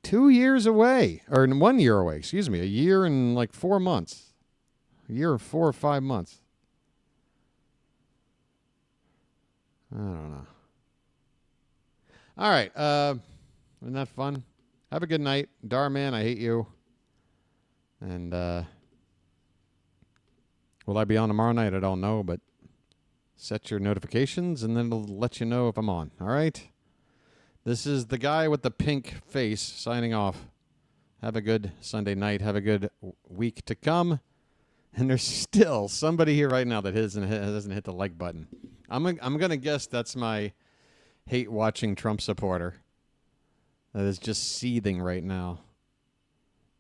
2 years away. Or 1 year away, excuse me. A year and like 4 months. A year and 4 or 5 months. I don't know. All right. Isn't that fun? Have a good night. Darman, I hate you. And will I be on tomorrow night? I don't know, but set your notifications and then it'll let you know if I'm on. All right? This is the guy with the pink face signing off. Have a good Sunday night. Have a good week to come. And there's still somebody here right now that hasn't hit the like button. I'm gonna guess that's my hate watching Trump supporter that is just seething right now.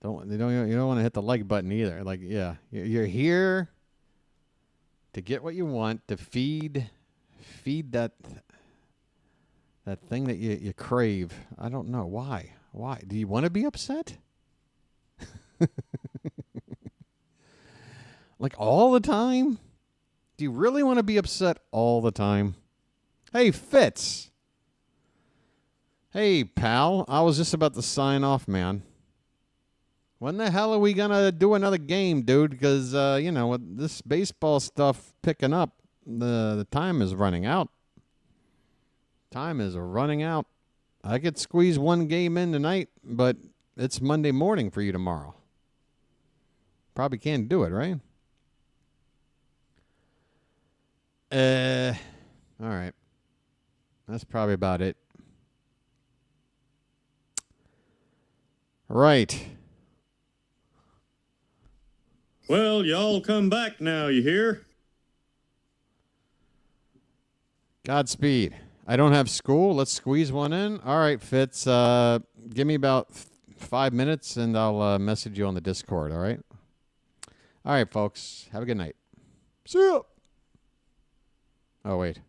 You don't want to hit the like button either. Like, yeah, you're here to get what you want, to feed that thing that you crave. I don't know why. Why do you want to be upset? Like all the time? Do you really want to be upset all the time? Hey, Fitz. Hey, pal. I was just about to sign off, man. When the hell are we going to do another game, dude? Because, with this baseball stuff picking up, the time is running out. Time is running out. I could squeeze one game in tonight, but it's Monday morning for you tomorrow. Probably can't do it, right? All right. That's probably about it. Right. Well, y'all come back now, you hear? Godspeed. I don't have school. Let's squeeze one in. All right, Fitz. Give me about 5 minutes, and I'll message you on the Discord, all right? All right, folks. Have a good night. See ya. Oh, wait.